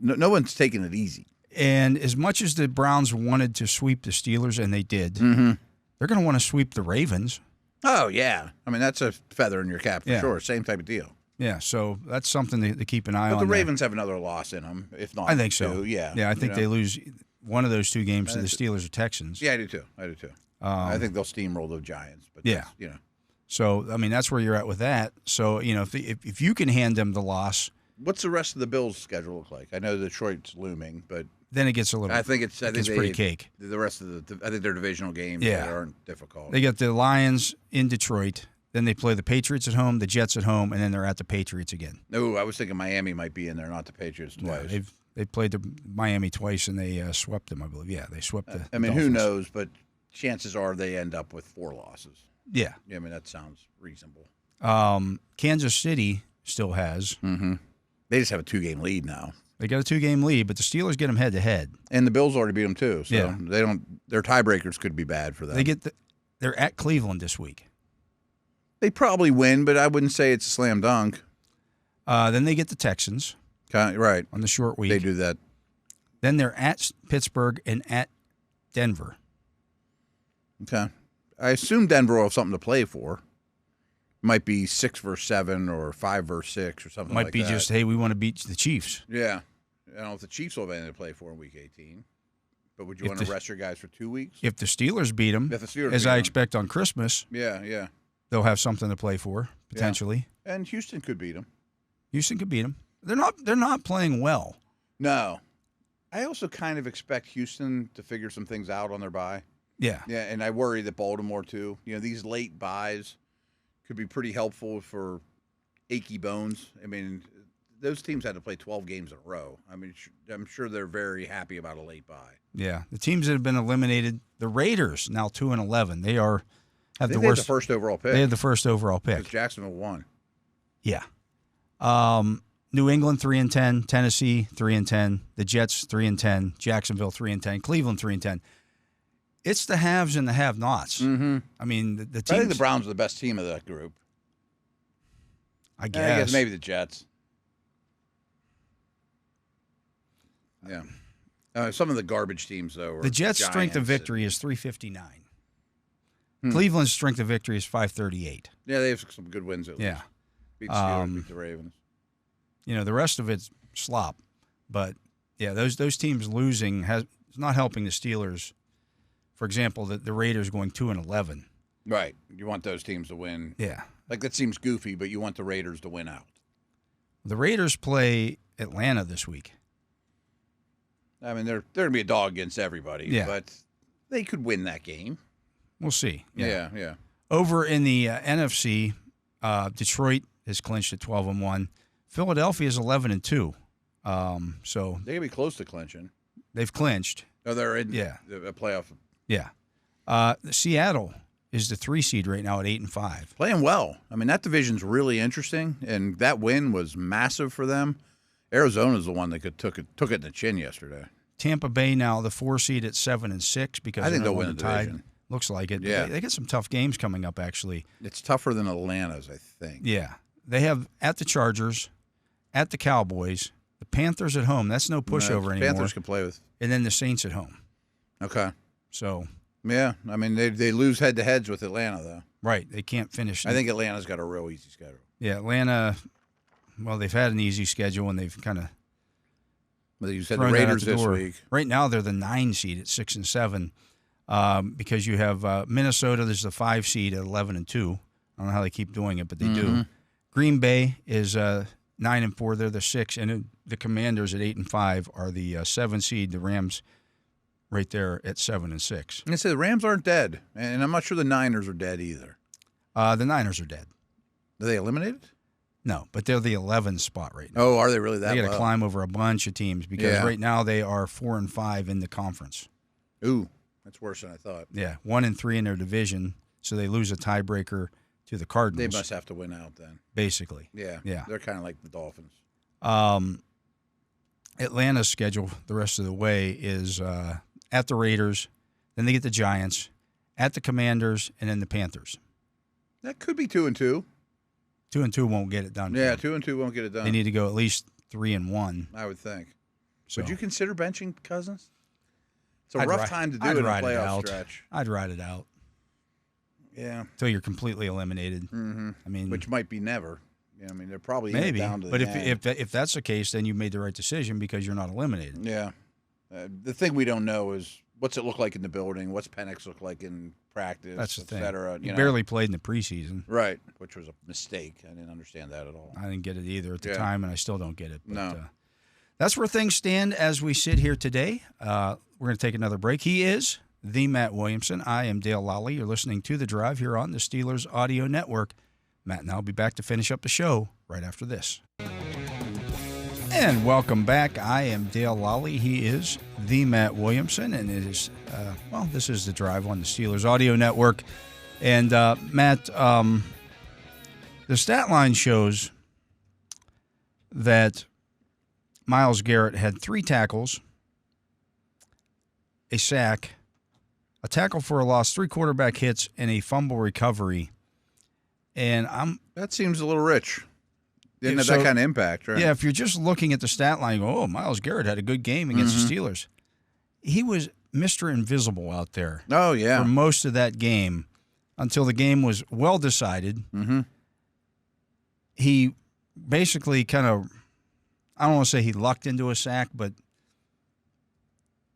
no one's taking it easy. And as much as the Browns wanted to sweep the Steelers, and they did, they're going to want to sweep the Ravens. Oh, yeah. I mean, that's a feather in your cap for sure. Same type of deal. Yeah, so that's something to keep an eye on. But the Ravens have another loss in them, if not I think so. 2. Yeah. Yeah, I think they lose one of those 2 games to the Steelers or Texans. Yeah, I do too. I think they'll steamroll the Giants. But yeah. So, I mean, that's where you're at with that. So, if you can hand them the loss. What's the rest of the Bills' schedule look like? I know Detroit's looming, but then it gets a little. I think it's pretty cake. The rest of I think they're divisional games that aren't difficult. They got the Lions in Detroit. Then they play the Patriots at home, the Jets at home, and then they're at the Patriots again. No, I was thinking Miami might be in there, not the Patriots twice. No, they've played the Miami twice, and they swept them, I believe. Yeah, they swept the I mean, Dolphins. who knows? But chances are they end up with 4 losses. Yeah. I mean, that sounds reasonable. Kansas City still has. Mm-hmm. They just have a 2-game lead now. They got a 2-game lead, but the Steelers get them head-to-head. And the Bills already beat them too, so Yeah. they don't. Their tiebreakers could be bad for them. They're at Cleveland this week. They probably win, but I wouldn't say it's a slam dunk. Then they get the Texans. Right. On the short week. They do that. Then they're at Pittsburgh and at Denver. Okay. I assume Denver will have something to play for. Might be 6 versus 7 or 5 versus 6 or something like that. Might be just, hey, we want to beat the Chiefs. Yeah. I don't know if the Chiefs will have anything to play for in Week 18. But would you want to rest your guys for 2 weeks? If the Steelers beat them, as I expect on Christmas, yeah, they'll have something to play for, potentially. Yeah. And Houston could beat them. Houston could beat them. They're not playing well. No. I also kind of expect Houston to figure some things out on their bye. Yeah. Yeah, and I worry that Baltimore, too. These late buys could be pretty helpful for achy bones. I mean, those teams had to play 12 games in a row. I mean, I'm sure they're very happy about a late bye. Yeah. The teams that have been eliminated, the Raiders, now 2-11. They have the worst. They had the first overall pick. They had the first overall pick. Because Jacksonville won. Yeah. New England 3-10, Tennessee 3-10, the Jets 3-10, Jacksonville 3-10, Cleveland 3-10. It's the haves and the have-nots. Mm-hmm. I mean, the teams. I think the Browns are the best team of that group. I guess maybe the Jets. Yeah. Some of the garbage teams, though. The Jets' strength of victory is 359. Cleveland's strength of victory is 538. Yeah, they have some good wins at least. Yeah. Beat the Steelers, beat the Ravens. The rest of it's slop. But, yeah, those teams losing is not helping the Steelers. For example, the Raiders going 2-11. Right. You want those teams to win. Yeah. Like, that seems goofy, but you want the Raiders to win out. The Raiders play Atlanta this week. I mean, they're going to be a dog against everybody. Yeah. But they could win that game. We'll see. Yeah. Over in the NFC, Detroit has clinched at 12-1. Philadelphia is 11-2. So they're going to be close to clinching. They've clinched. Oh, they're in a playoff. Yeah. Seattle is the 3 seed right now at 8-5. Playing well. I mean, that division's really interesting, and that win was massive for them. Arizona's the one that took it in the chin yesterday. Tampa Bay now the 4 seed at 7-6 because I think they'll win the tied. division. Looks like it. Yeah. They get some tough games coming up, actually. It's tougher than Atlanta's, I think. Yeah. They have at the Chargers, at the Cowboys, The Panthers at home. That's no pushover anymore. Panthers can play with. And then the Saints at home. Okay. So. Yeah, I mean, they lose head-to-heads with Atlanta, though. Right. They can't finish. I think Atlanta's got a real easy schedule. Yeah, Atlanta, well, they've had an easy schedule, and they've kind of. Well, you said the Raiders this week. Right now, they're the 9 seed at 6 and 7, because you have Minnesota. There's the 5 seed at 11 and 2. I don't know how they keep doing it, but they do. Green Bay is 9 and 4. They're the 6, and the Commanders at 8 and 5 are the 7 seed. The Rams, right there at 7 and 6. I say the Rams aren't dead, and I'm not sure the Niners are dead either. The Niners are dead. Are they eliminated? No, but they're the 11th spot right now. Oh, are they really that? They got to low? climb over a bunch of teams because right now they are 4 and 5 in the conference. Ooh, that's worse than I thought. Yeah, 1 and 3 in their division, so they lose a tiebreaker to the Cardinals. They must have to win out then. Basically. Yeah. They're kind of like the Dolphins. Atlanta's schedule the rest of the way is at the Raiders, then they get the Giants, at the Commanders, and then the Panthers. That could be 2 and 2. 2 and 2 won't get it done. Yeah, 2 and 2 won't get it done. They need to go at least 3 and 1. I would think. So, would you consider benching Cousins? It's a rough time to do it in a playoff stretch. I'd ride it out. Yeah. Until you're completely eliminated. Mm-hmm. I mean, which might be never. Yeah, I mean, they're probably maybe. Down to the but end. if that's the case, then you made the right decision because you're not eliminated. Yeah. The thing we don't know is what's it look like in the building? What's Penix look like in practice? That's the thing. Et cetera, You barely played in the preseason. Right, which was a mistake. I didn't understand that at all. I didn't get it either at the time, and I still don't get it. But, no. That's where things stand as we sit here today. We're going to take another break. He is the Matt Williamson. I am Dale Lolley. You're listening to The Drive here on the Steelers Audio Network. Matt and I will be back to finish up the show right after this. And welcome back. I am Dale Lolley. He is the Matt Williamson, and it is, this is The Drive on the Steelers Audio Network. And, Matt, the stat line shows that Myles Garrett had 3 tackles, a sack, a tackle for a loss, 3 quarterback hits, and a fumble recovery. And that seems a little rich. Didn't have that kind of impact, right? Yeah, if you're just looking at the stat line, you go, oh, Myles Garrett had a good game against the Steelers. He was Mr. Invisible out there. Oh, yeah. For most of that game until the game was well decided. Mm-hmm. He basically kind of, I don't want to say he lucked into a sack, but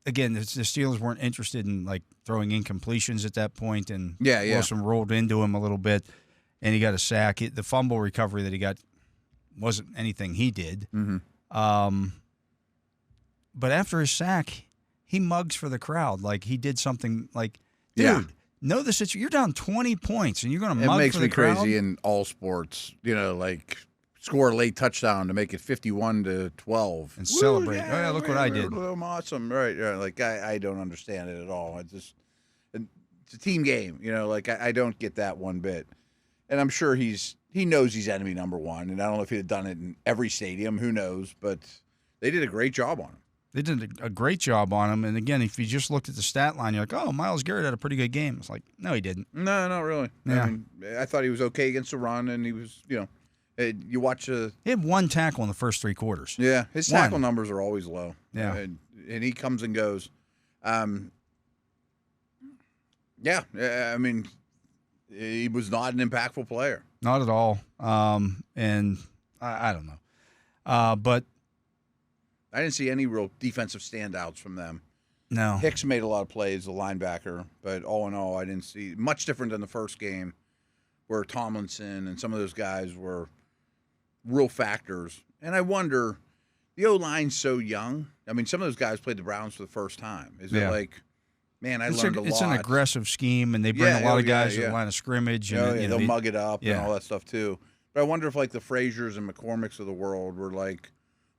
again, the Steelers weren't interested in like throwing incompletions at that point, and Wilson rolled into him a little bit, and he got a sack. The fumble recovery that he got wasn't anything he did. Mm-hmm. But after his sack, he mugs for the crowd like he did something like, dude, know the situation. You're down 20 points, and you're going to mug for the crowd? It makes me crazy in all sports, like score a late touchdown to make it 51-12 and celebrate. Yeah, look what I did. I'm awesome, right? Yeah, like I don't understand it at all. It's a team game, I don't get that one bit. And I'm sure he knows he's enemy number one. And I don't know if he'd have done it in every stadium. Who knows? But they did a great job on him. They did a great job on him. And again, if you just looked at the stat line, you're like, oh, Myles Garrett had a pretty good game. It's like, no, he didn't. No, not really. Yeah. I mean, I thought he was okay against the run, and he was, you watch he had 1 tackle in the first 3 quarters. Yeah, his tackle numbers are always low. Yeah. And he comes and goes. I mean, he was not an impactful player. Not at all. And I don't know. But I didn't see any real defensive standouts from them. No. Hicks made a lot of plays, the linebacker, but all in all, I didn't see much different than the first game where Tomlinson and some of those guys were real factors. And I wonder, the O-line's so young. I mean, some of those guys played the Browns for the first time. Is it like, man, I learned a lot. It's an aggressive scheme, and they bring a lot of guys to the line of scrimmage. And, they'll mug it up and all that stuff too. But I wonder if like the Fraziers and McCormicks of the world were like,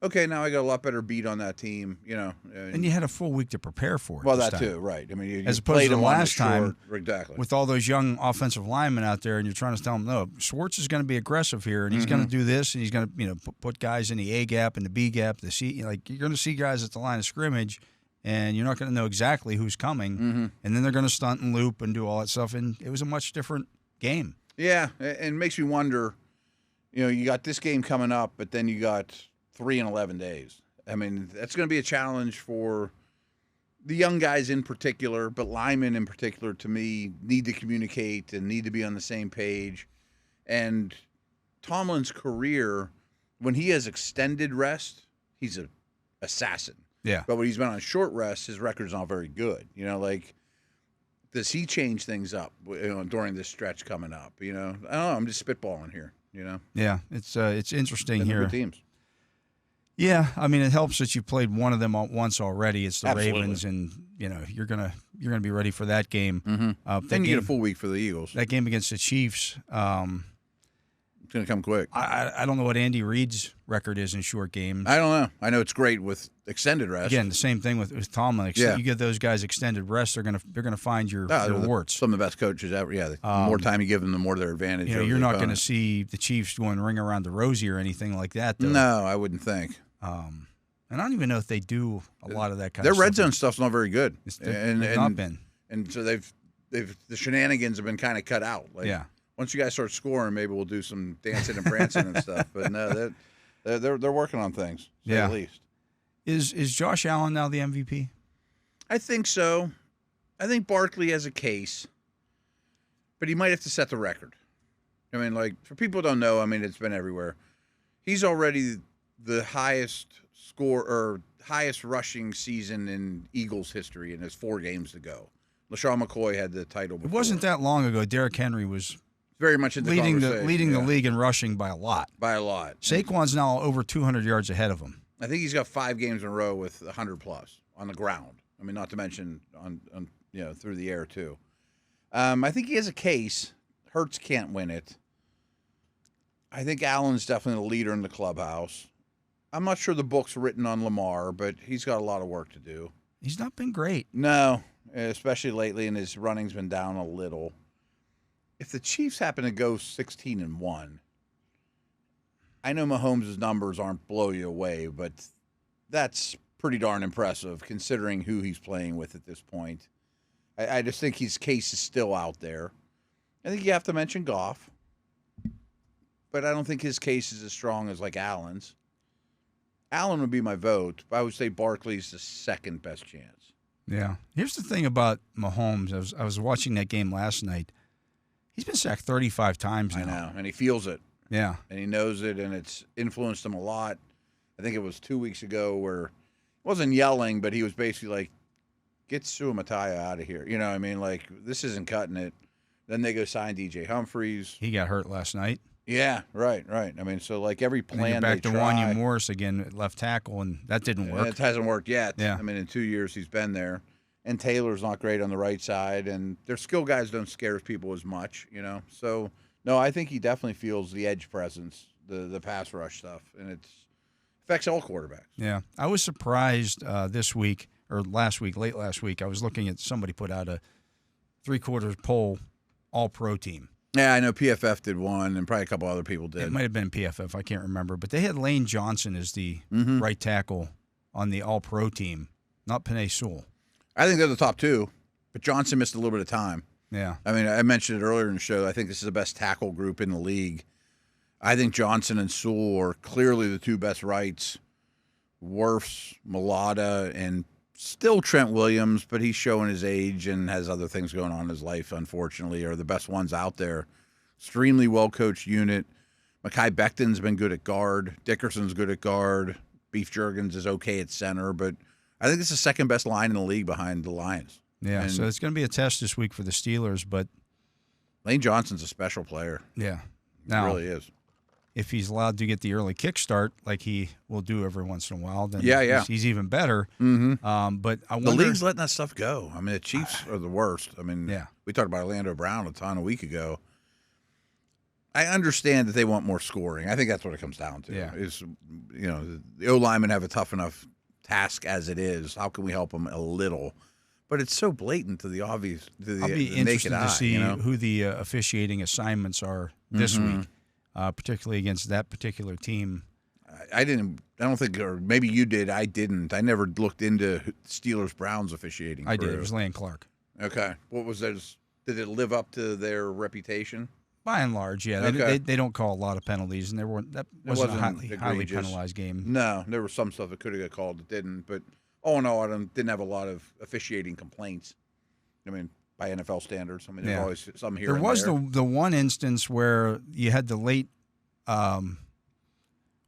okay, now I got a lot better beat on that team, And you had a full week to prepare for it. Well, that too, right. I mean, you as opposed to the last time, exactly, with all those young offensive linemen out there, and you're trying to tell them, no, Schwartz is going to be aggressive here, and he's going to do this, and he's going to, put guys in the A gap and the B gap, the C. Like you're going to see guys at the line of scrimmage, and you're not going to know exactly who's coming, and then they're going to stunt and loop and do all that stuff, and it was a much different game. Yeah, and it makes me wonder. You got this game coming up, but then you got 3 and 11 days. I mean, that's going to be a challenge for the young guys in particular, but linemen in particular, to me, need to communicate and need to be on the same page. And Tomlin's career, when he has extended rest, he's an assassin. Yeah. But when he's been on short rest, his record's not very good. You know, like, does he change things up, during this stretch coming up? I don't know. I'm just spitballing here, Yeah, it's interesting And here. good teams. Yeah, I mean, it helps that you played one of them once already. It's the Absolutely. Ravens, and you're gonna be ready for that game. Mm-hmm. Then you get a full week for the Eagles. That game against the Chiefs. It's going to come quick. I don't know what Andy Reid's record is in short games. I don't know. I know it's great with extended rest. Again, the same thing with Tomlin. Yeah. You give those guys extended rest, they're gonna find your warts. Some of the best coaches ever. Yeah, the more time you give them, the more their advantage. You're not going to see the Chiefs going ring around the rosy or anything like that. Though. No, I wouldn't think. And I don't even know if they do a lot of that kind Their of stuff. red zone stuff's not very good. They've not been. And so they've the shenanigans have been kind of cut out. Like, Yeah. Once you guys start scoring, maybe we'll do some dancing and prancing and stuff. But no, they're working on things. To say Yeah. the least. Is Josh Allen now the MVP? I think so. I think Barkley has a case, but he might have to set the record. I mean, like, for people who don't know, I mean, it's been everywhere. He's already the highest score or highest rushing season in Eagles history, and there's 4 games to go. LaShawn McCoy had the title before. It wasn't that long ago. Derrick Henry was very much in the leading conversation, the league in rushing by a lot. By a lot. Saquon's now over 200 yards ahead of him. I think he's got 5 games in a row with 100+ on the ground. I mean, not to mention on through the air too. I think he has a case. Hurts can't win it. I think Allen's definitely the leader in the clubhouse. I'm not sure the book's written on Lamar, but he's got a lot of work to do. He's not been great. No, especially lately, and his running's been down a little. If the Chiefs happen to go 16-1, I know Mahomes' numbers aren't blow you away, but that's pretty darn impressive considering who he's playing with at this point. I just think his case is still out there. I think you have to mention Goff, but I don't think his case is as strong as like Allen's. Allen would be my vote, but I would say Barkley's the second best chance. Yeah. Here's the thing about Mahomes. I was watching that game last night. He's been sacked 35 times now. I know, and he feels it. Yeah. And he knows it, and it's influenced him a lot. I think it was 2 weeks ago where he wasn't yelling, but he was basically like, get Sua Mattia out of here. You know what I mean? Like, this isn't cutting it. Then they go sign DJ Humphries. He got hurt last night. Yeah, right. I mean, so like every plan and back they to try. Wanya Morris again at left tackle, and that didn't work. It hasn't worked yet. Yeah. I mean, in 2 years he's been there. And Taylor's not great on the right side, and their skill guys don't scare people as much, So, no, I think he definitely feels the edge presence, the pass rush stuff, and it affects all quarterbacks. Yeah. I was surprised this week, or late last week, I was looking at somebody put out a 3/4 poll all-pro team. Yeah, I know PFF did one, and probably a couple other people did. It might have been PFF, I can't remember. But they had Lane Johnson as the right tackle on the all-pro team, not Penei Sewell. I think they're the top 2, but Johnson missed a little bit of time. Yeah. I mean, I mentioned it earlier in the show. I think this is the best tackle group in the league. I think Johnson and Sewell are clearly the 2 best rights. Wirfs, Mulata, and still Trent Williams, but he's showing his age and has other things going on in his life, unfortunately, are the best ones out there. Extremely well-coached unit. Mekhi Becton's been good at guard. Dickerson's good at guard. Beef Jurgens is okay at center, but I think it's the second best line in the league behind the Lions. Yeah, And so it's going to be a test this week for the Steelers, but Lane Johnson's a special player. yeah. He Now, really is. if he's allowed to get the early kickstart like he will do every once in a while, then Yeah. he's even better. Mm-hmm. But I The wonder, league's letting that stuff go. I mean, the Chiefs are the worst. I mean, Yeah. we talked about Orlando Brown a ton a week ago. I understand that they want more scoring. I think that's what it comes down to. Yeah. Is, the O-linemen have a tough enough task as it is. How can we help them a little? But it's so blatant to the obvious, to the, I'll be the interested naked eye. to see You know? who the officiating assignments are this week, particularly against that particular team. I don't think, or maybe you did. I didn't. I never looked into Steelers-Browns officiating. I did. crew. It was Lane Clark. Okay. What was theirs? Did it live up to their reputation? By and large, yeah. Okay. They don't call a lot of penalties, and that wasn't a highly egregious. penalized game. No, there was some stuff that could have got called that didn't. But all in all, I didn't have a lot of officiating complaints. I mean, by NFL standards. I mean, there's always some here. There was the one instance where you had the late,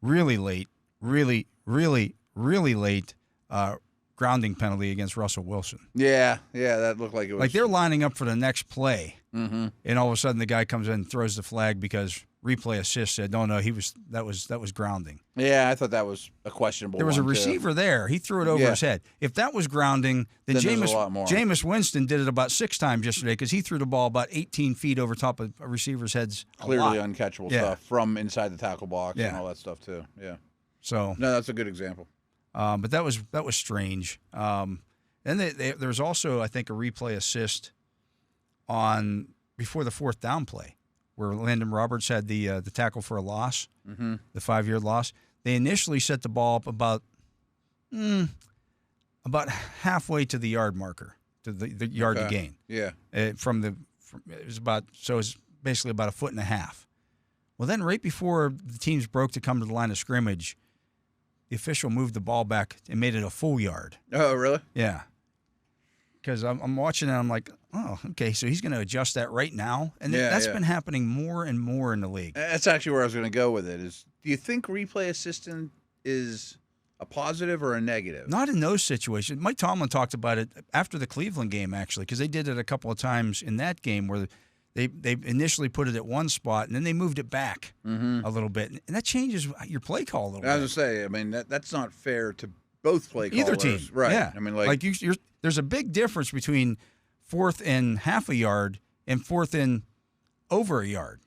really late, really late grounding penalty against Russell Wilson. Yeah, that looked like it was. Like they're lining up for the next play, mm-hmm. and all of a sudden the guy comes in and throws the flag because replay assist said, no, that was grounding. Yeah, I thought that was a questionable. There was a one, receiver too. there. He threw it over his head. If that was grounding, then Jameis Winston did it about 6 times yesterday because he threw the ball about 18 feet over top of a receiver's heads. Clearly uncatchable stuff from inside the tackle box and all that stuff too. Yeah. So no, that's a good example. But that was strange. Then there was also, I think, a replay assist on before the 4th down play, where Landon Roberts had the tackle for a loss, mm-hmm. the 5-yard loss. They initially set the ball up about halfway to the yard marker, to the yard to gain. Yeah. It was basically about 1.5 feet. Well, then right before the teams broke to come to the line of scrimmage, the official moved the ball back and made it a full yard. Oh, really? Yeah. Because I'm watching and I'm like, oh, okay, so he's going to adjust that right now? And that's been happening more and more in the league. That's actually where I was going to go with it. Do you think replay assistant is a positive or a negative? Not in those situations. Mike Tomlin talked about it after the Cleveland game, actually, because they did it a couple of times in that game where they initially put it at one spot and then they moved it back a little bit. And that changes your play call a little bit. I was going to say, I mean, that's not fair to both play callers. Either team. Right. Yeah. I mean, there's a big difference between 4th and half a yard and 4th and over a yard.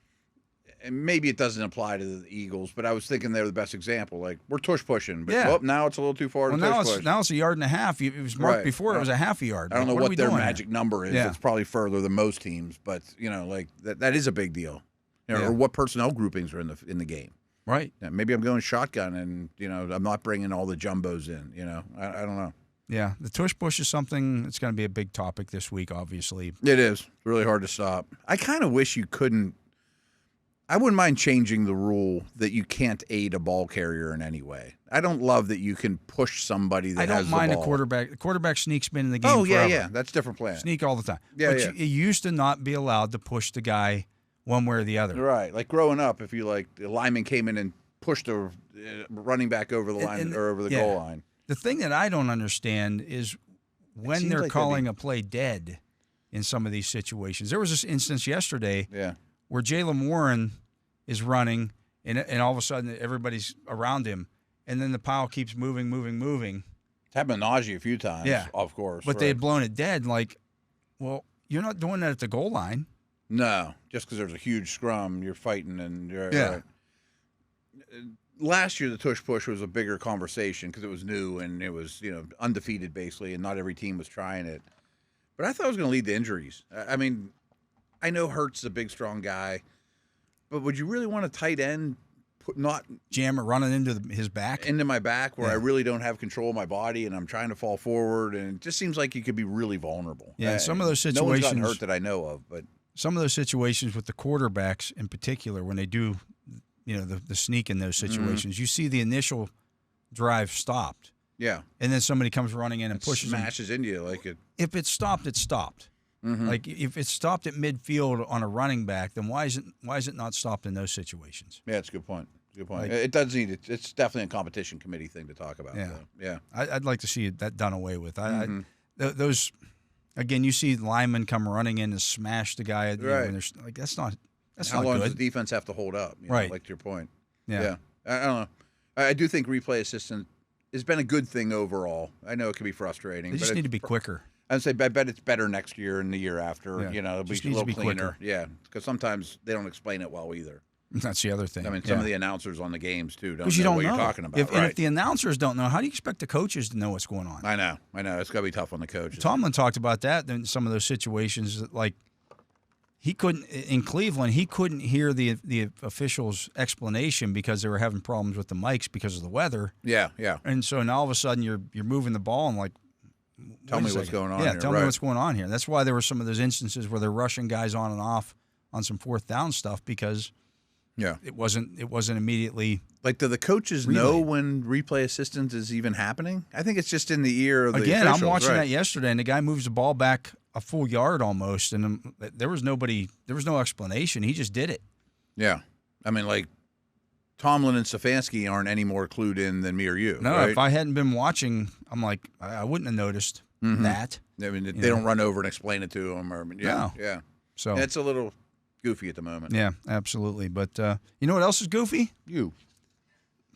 And maybe it doesn't apply to the Eagles, but I was thinking they're the best example. Like, we're tush pushing, but now it's a little too far to tush push. Now it's 1.5 yards. It was marked before. It was a half a yard. I don't know what their magic here? number is. Yeah. It's probably further than most teams, but that is a big deal. Or what personnel groupings are in the game. Right. Yeah, maybe I'm going shotgun, and I'm not bringing all the jumbos in. I don't know. Yeah, the tush push is something that's going to be a big topic this week. Obviously, it is. It's really hard to stop. I kind of wish you couldn't. I wouldn't mind changing the rule that you can't aid a ball carrier in any way. I don't love that you can push somebody that has the ball. I don't mind a quarterback. The quarterback sneak's been in the game forever. Yeah. That's a different plan. Sneak all the time. Yeah, but you used to not be allowed to push the guy one way or the other. Right. Like growing up, if the lineman came in and pushed a running back over the line or over the goal line. The thing that I don't understand is when they're calling a play dead in some of these situations. There was this instance yesterday where Jaylen Warren is running, and all of a sudden everybody's around him, and then the pile keeps moving. It's happened to Najee a few times, of course. But they had blown it dead. Like, well, you're not doing that at the goal line. No, just because there's a huge scrum, you're fighting, and right. Last year, the tush push was a bigger conversation because it was new and it was undefeated basically, and not every team was trying it. But I thought it was going to lead to injuries. I mean, I know Hurts is a big, strong guy, but would you really want a tight end jam it running into his back? Into my back where I really don't have control of my body and I'm trying to fall forward, and it just seems like you could be really vulnerable. Yeah, some of those situations. No one's gotten hurt that I know of, but some of those situations with the quarterbacks in particular, when they do the sneak in those situations, you see the initial drive stopped. Yeah. And then somebody comes running in and pushes smashes into you like it. If it stopped, it stopped. Mm-hmm. Like if it stopped at midfield on a running back, then why is it not stopped in those situations? Yeah, that's a good point. Good point. It does need it. It's definitely a competition committee thing to talk about. Yeah. Yeah. I'd like to see that done away with. Those again, you see linemen come running in and smash the guy. Right. That's not. How long does the defense have to hold up? Right. Like to your point. Yeah. I don't know. I do think replay assistant has been a good thing overall. I know it can be frustrating. They just need to be quicker. I'd say I bet it's better next year and the year after. It'll be a little cleaner. Quicker. Yeah, because sometimes they don't explain it well either. That's the other thing. I mean, some of the announcers on the games too don't know you don't what know. You're talking about. And if the announcers don't know, how do you expect the coaches to know what's going on? I know. It's got to be tough on the coaches. Tomlin talked about that in some of those situations. Like he couldn't in Cleveland. He couldn't hear the officials' explanation because they were having problems with the mics because of the weather. Yeah. And so now all of a sudden you're moving the ball and like. Tell me what's going on here. Yeah, tell me what's going on here. That's why there were some of those instances where they're rushing guys on and off on some fourth down stuff because it wasn't immediately. Like, do the coaches know when replay assistance is even happening? I think it's just in the ear of the Again, officials, I'm watching right? that yesterday, and the guy moves the ball back a full yard almost, and there was no explanation. He just did it. Yeah. I mean, like, Tomlin and Stefanski aren't any more clued in than me or you. No, right? if I hadn't been watching, I'm like, I wouldn't have noticed that. I mean, they don't run over and explain it to them. Or, No. Yeah. So It's a little goofy at the moment. yeah, absolutely. But you know what else is goofy? You.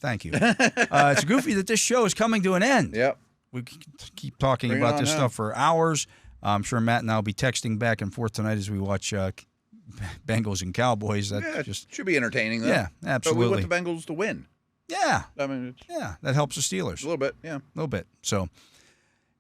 Thank you. It's goofy that this show is coming to an end. Yep. We keep talking Bring it about on this now. stuff for hours. I'm sure Matt and I will be texting back and forth tonight as we watch Bengals and Cowboys. That just should be entertaining, though. Yeah, absolutely. But we want the Bengals to win. Yeah. I mean, That helps the Steelers. a little bit, yeah. A little bit. So,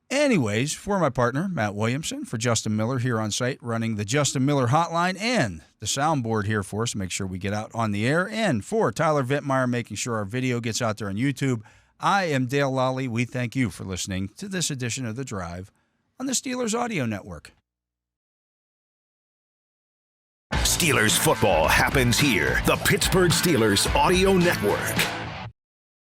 anyways, for my partner, Matt Williamson, for Justin Miller here on site running the Justin Miller hotline and the soundboard here for us to make sure we get out on the air, and for Tyler Vittmeyer making sure our video gets out there on YouTube, I am Dale Lolley. We thank you for listening to this edition of The Drive on the Steelers Audio Network. Steelers football happens here. The Pittsburgh Steelers Audio Network.